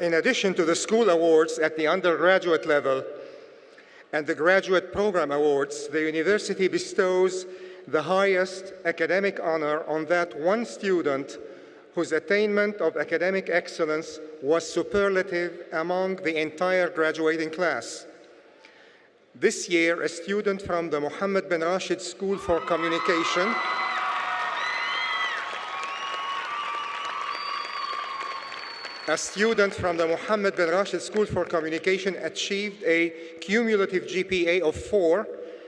In addition to the school awards at the undergraduate level and the graduate program awards, the university bestows the highest academic honor on that one student whose attainment of academic excellence was superlative among the entire graduating class. This year, a student from the Mohammed bin Rashid School for Communication achieved a cumulative GPA of 4,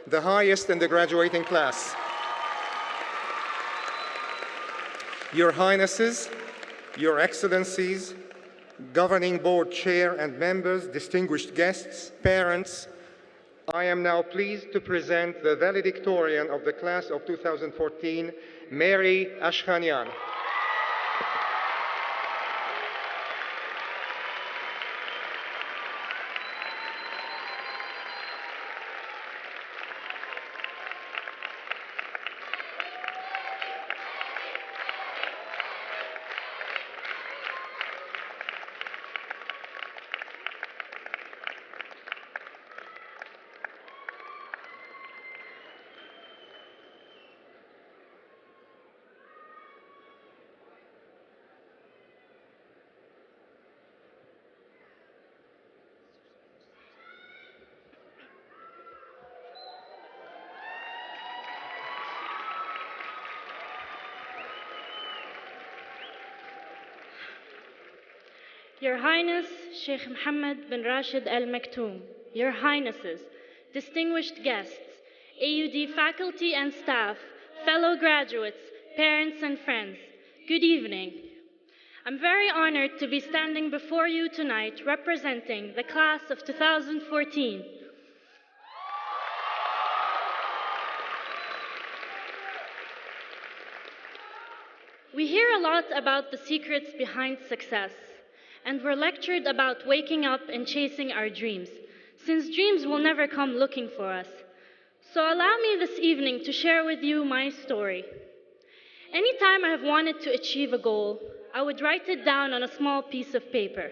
the highest in the graduating class. Your Highnesses, Your Excellencies, Governing Board Chair and members, distinguished guests, parents, I am now pleased to present the valedictorian of the class of 2014, Mary Ashkhanyan. Your Highness Sheikh Mohammed bin Rashid Al Maktoum, Your Highnesses, distinguished guests, AUD faculty and staff, fellow graduates, parents and friends, good evening. I'm very honored to be standing before you tonight representing the class of 2014. We hear a lot about the secrets behind success, and we're lectured about waking up and chasing our dreams, since dreams will never come looking for us. So allow me this evening to share with you my story. Anytime I have wanted to achieve a goal, I would write it down on a small piece of paper.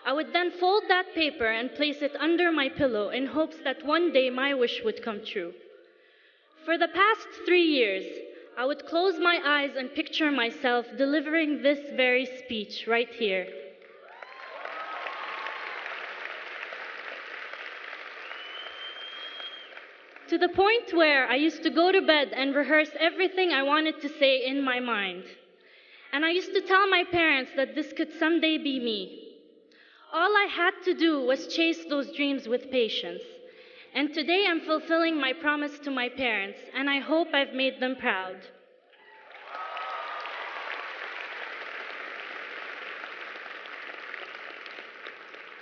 I would then fold that paper and place it under my pillow in hopes that one day my wish would come true. For the past 3 years, I would close my eyes and picture myself delivering this very speech right here. To the point where I used to go to bed and rehearse everything I wanted to say in my mind. And I used to tell my parents that this could someday be me. All I had to do was chase those dreams with patience. And today I'm fulfilling my promise to my parents, and I hope I've made them proud.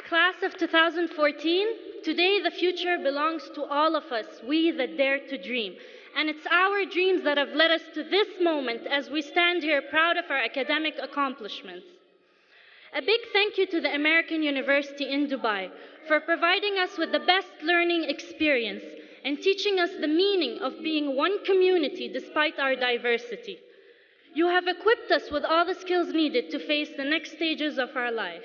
Class of 2014, today the future belongs to all of us, we that dare to dream. And it's our dreams that have led us to this moment as we stand here proud of our academic accomplishments. A big thank you to the American University in Dubai for providing us with the best learning experience and teaching us the meaning of being one community despite our diversity. You have equipped us with all the skills needed to face the next stages of our life.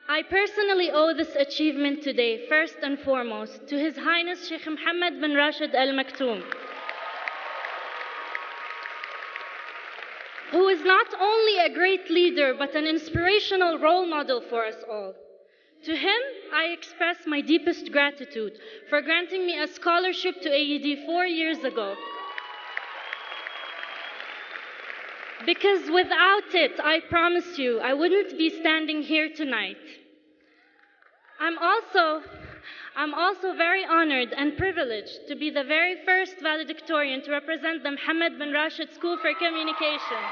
I personally owe this achievement today, first and foremost, to His Highness Sheikh Mohammed bin Rashid Al Maktoum, who is not only a great leader, but an inspirational role model for us all. To him, I express my deepest gratitude for granting me a scholarship to AUD 4 years ago. Because without it, I promise you, I wouldn't be standing here tonight. I'm also very honored and privileged to be the very first valedictorian to represent the Mohammed bin Rashid School for Communication.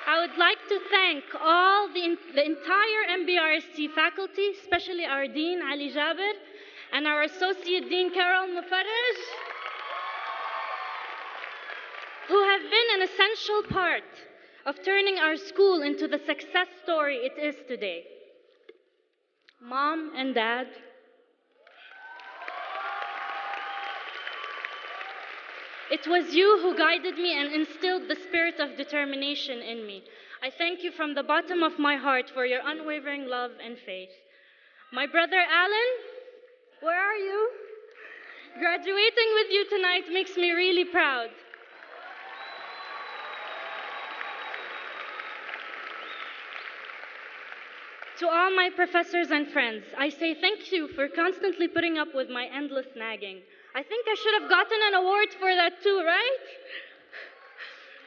I would like to thank all the entire MBRST faculty, especially our Dean Ali Jabir and our Associate Dean Carol Mufarraj, who have been an essential part of turning our school into the success story it is today. Mom and Dad, it was you who guided me and instilled the spirit of determination in me. I thank you from the bottom of my heart for your unwavering love and faith. My brother Alan, where are you? Graduating with you tonight makes me really proud. To all my professors and friends, I say thank you for constantly putting up with my endless nagging. I think I should have gotten an award for that too, right?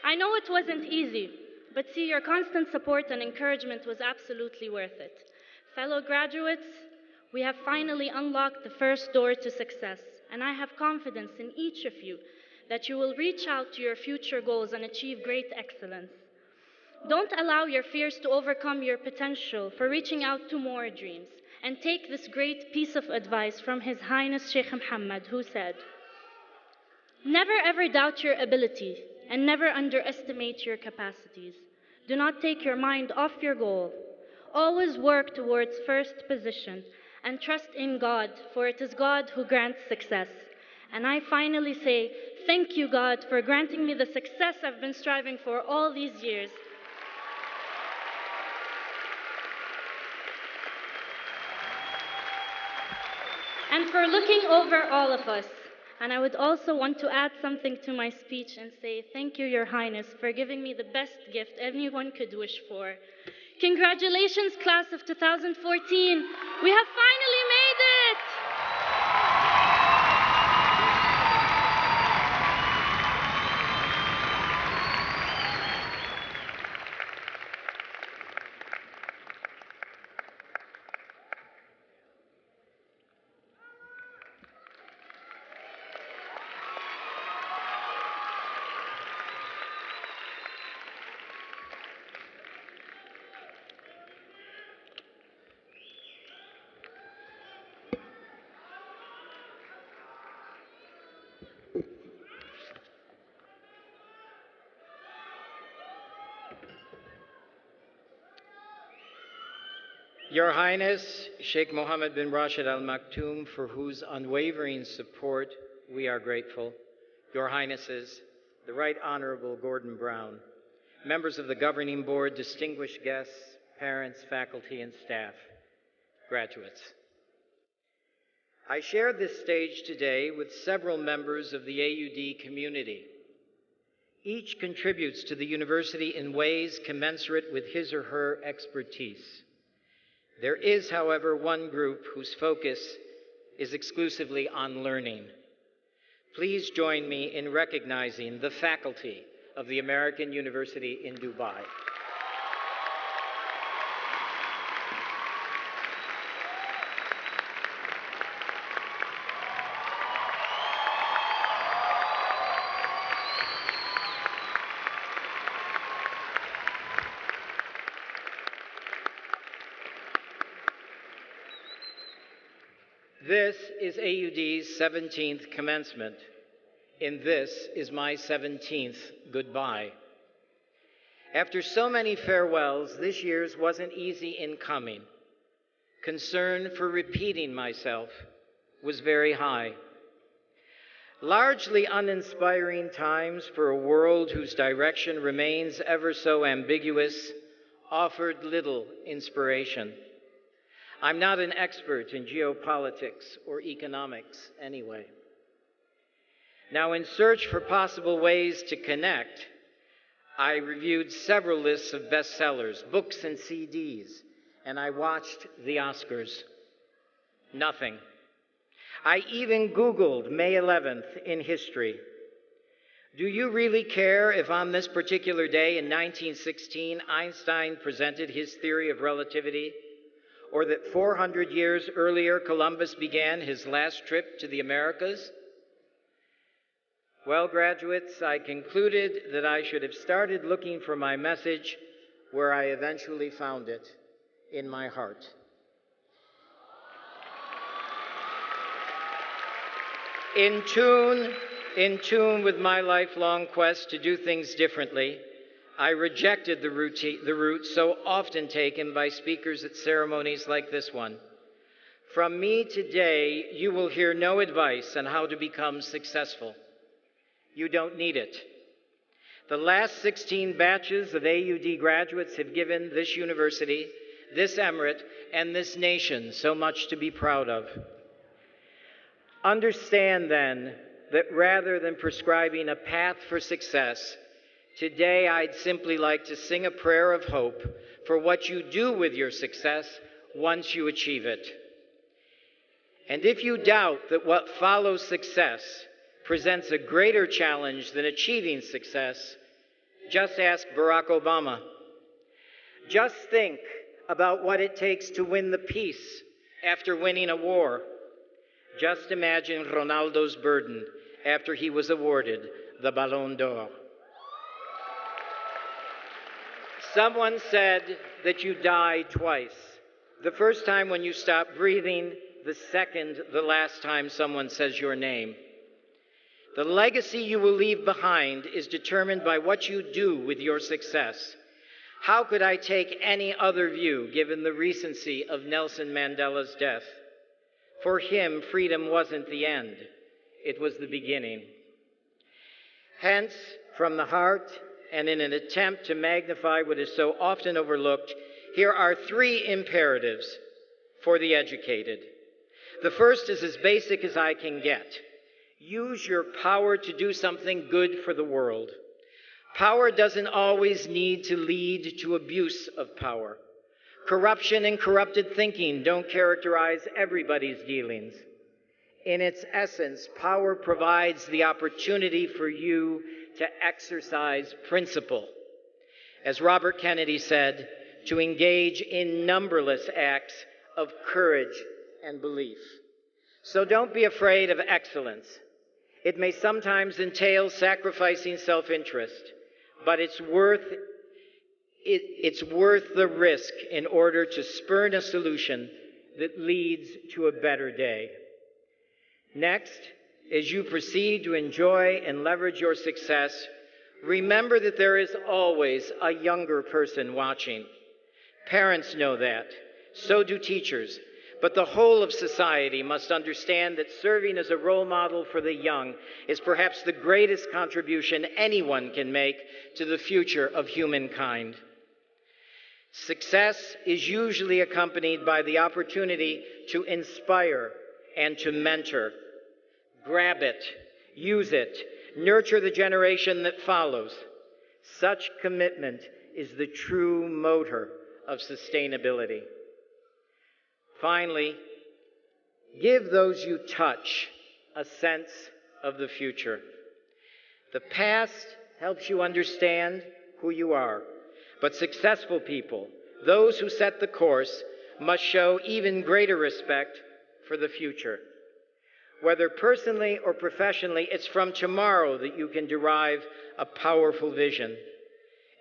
I know it wasn't easy, but see, your constant support and encouragement was absolutely worth it. Fellow graduates, we have finally unlocked the first door to success, and I have confidence in each of you that you will reach out to your future goals and achieve great excellence. Don't allow your fears to overcome your potential for reaching out to more dreams. And take this great piece of advice from His Highness Sheikh Mohammed, who said, "Never ever doubt your ability and never underestimate your capacities. Do not take your mind off your goal. Always work towards first position and trust in God, for it is God who grants success." And I finally say, thank you, God, for granting me the success I've been striving for all these years. And for looking over all of us. And I would also want to add something to my speech and say, thank you, Your Highness, for giving me the best gift anyone could wish for. Congratulations, class of 2014. We have finally made it! Your Highness, Sheikh Mohammed bin Rashid Al Maktoum, for whose unwavering support we are grateful. Your Highnesses, the Right Honorable Gordon Brown, members of the Governing Board, distinguished guests, parents, faculty, and staff, graduates. I share this stage today with several members of the AUD community. Each contributes to the university in ways commensurate with his or her expertise. There is, however, one group whose focus is exclusively on learning. Please join me in recognizing the faculty of the American University in Dubai. This is AUD's 17th commencement, and this is my 17th goodbye. After so many farewells, this year's wasn't easy in coming. Concern for repeating myself was very high. Largely uninspiring times for a world whose direction remains ever so ambiguous offered little inspiration. I'm not an expert in geopolitics or economics anyway. Now, in search for possible ways to connect, I reviewed several lists of bestsellers, books, and CDs, and I watched the Oscars. Nothing. I even Googled May 11th in history. Do you really care if on this particular day in 1916 Einstein presented his theory of relativity? Or that 400 years earlier Columbus began his last trip to the Americas? Well, graduates, I concluded that I should have started looking for my message where I eventually found it, in my heart. In tune with my lifelong quest to do things differently, I rejected the route so often taken by speakers at ceremonies like this one. From me today, you will hear no advice on how to become successful. You don't need it. The last 16 batches of AUD graduates have given this university, this emirate, and this nation so much to be proud of. Understand, then, that rather than prescribing a path for success, today, I'd simply like to sing a prayer of hope for what you do with your success once you achieve it. And if you doubt that what follows success presents a greater challenge than achieving success, just ask Barack Obama. Just think about what it takes to win the peace after winning a war. Just imagine Ronaldo's burden after he was awarded the Ballon d'Or. Someone said that you die twice. The first time when you stop breathing, the second, the last time someone says your name. The legacy you will leave behind is determined by what you do with your success. How could I take any other view given the recency of Nelson Mandela's death? For him, freedom wasn't the end, it was the beginning. Hence, from the heart, and in an attempt to magnify what is so often overlooked, here are 3 imperatives for the educated. The first is as basic as I can get. Use your power to do something good for the world. Power doesn't always need to lead to abuse of power. Corruption and corrupted thinking don't characterize everybody's dealings. In its essence, power provides the opportunity for you to exercise principle. As Robert Kennedy said, to engage in numberless acts of courage and belief. So don't be afraid of excellence. It may sometimes entail sacrificing self-interest, but it's worth the risk in order to spurn a solution that leads to a better day. Next, as you proceed to enjoy and leverage your success, remember that there is always a younger person watching. Parents know that. So do teachers. But the whole of society must understand that serving as a role model for the young is perhaps the greatest contribution anyone can make to the future of humankind. Success is usually accompanied by the opportunity to inspire and to mentor. Grab it, use it, nurture the generation that follows. Such commitment is the true motor of sustainability. Finally, give those you touch a sense of the future. The past helps you understand who you are, but successful people, those who set the course, must show even greater respect for the future. Whether personally or professionally, it's from tomorrow that you can derive a powerful vision.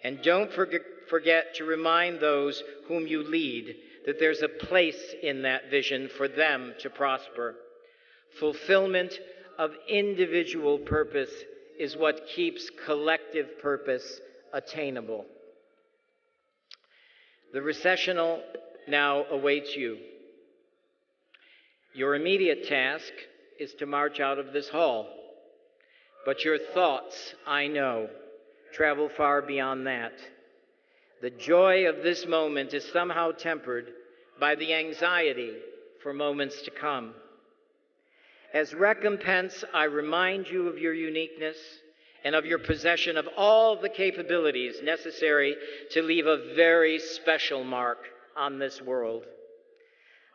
And don't forget to remind those whom you lead that there's a place in that vision for them to prosper. Fulfillment of individual purpose is what keeps collective purpose attainable. The recessional now awaits you. Your immediate task is to march out of this hall. But your thoughts, I know, travel far beyond that. The joy of this moment is somehow tempered by the anxiety for moments to come. As recompense, I remind you of your uniqueness and of your possession of all the capabilities necessary to leave a very special mark on this world.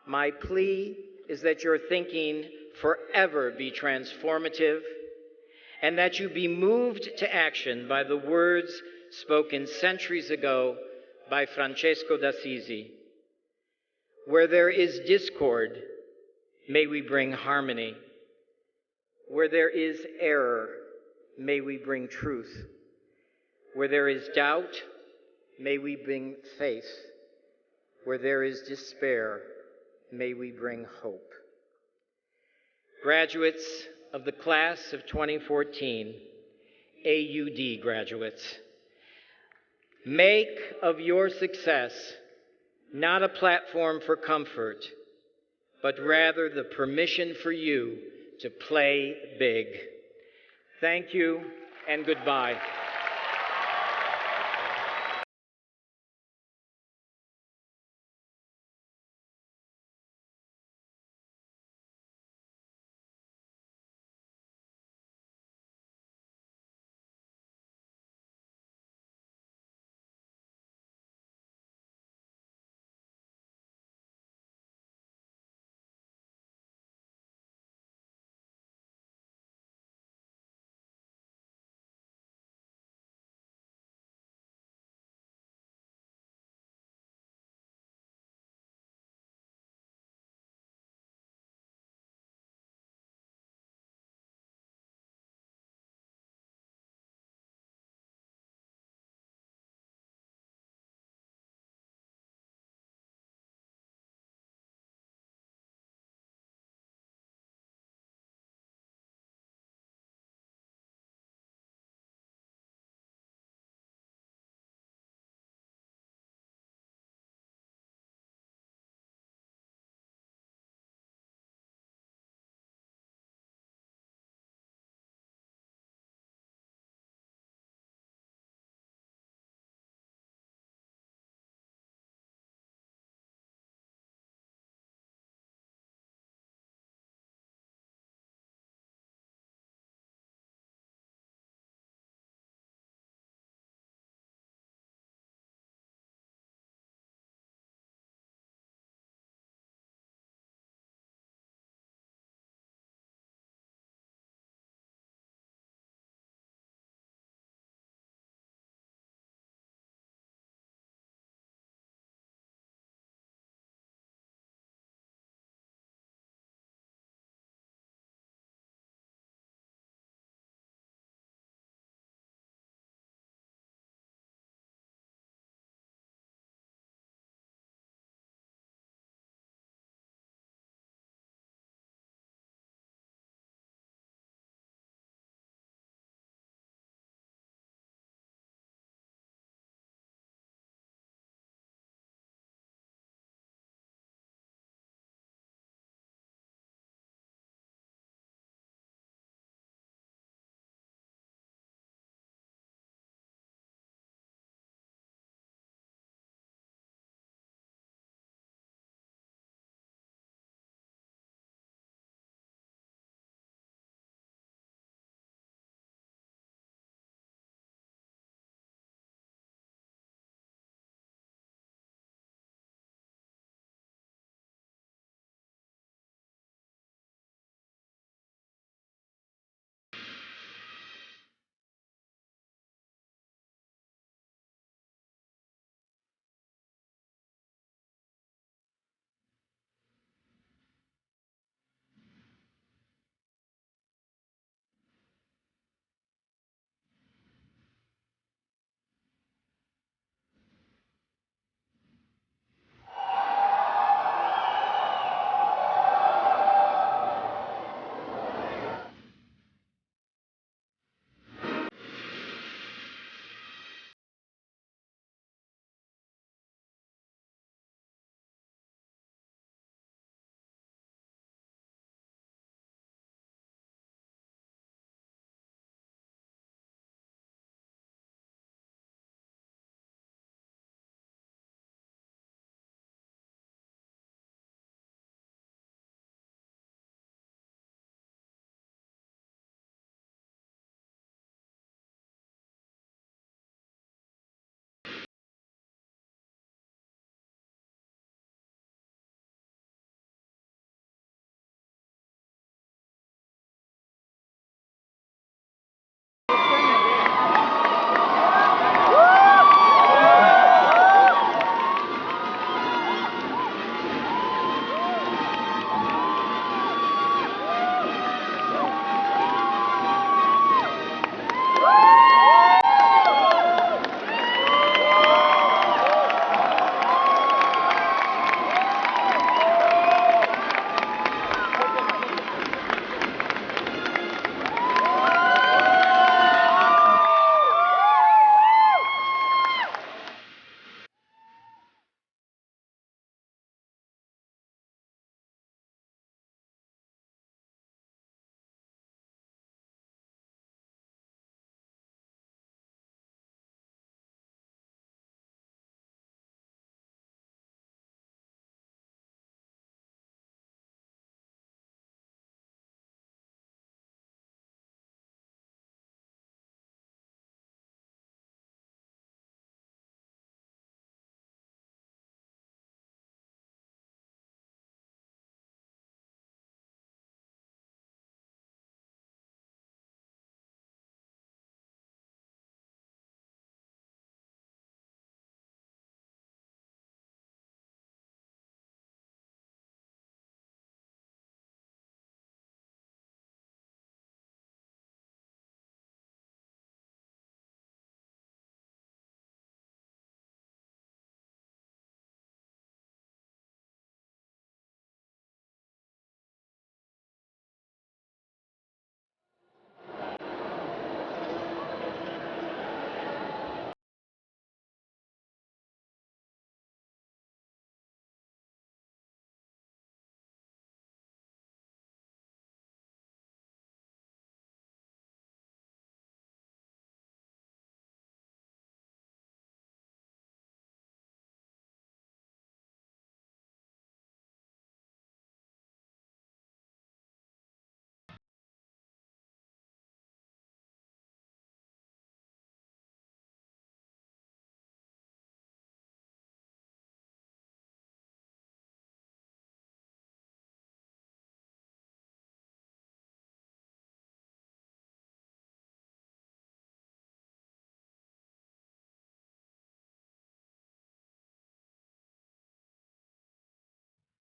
My plea is that your thinking forever be transformative and that you be moved to action by the words spoken centuries ago by Francesco d'Assisi. Where there is discord, may we bring harmony. Where there is error, may we bring truth. Where there is doubt, may we bring faith. Where there is despair, may we bring hope. Graduates of the class of 2014, AUD graduates, make of your success not a platform for comfort, but rather the permission for you to play big. Thank you and goodbye.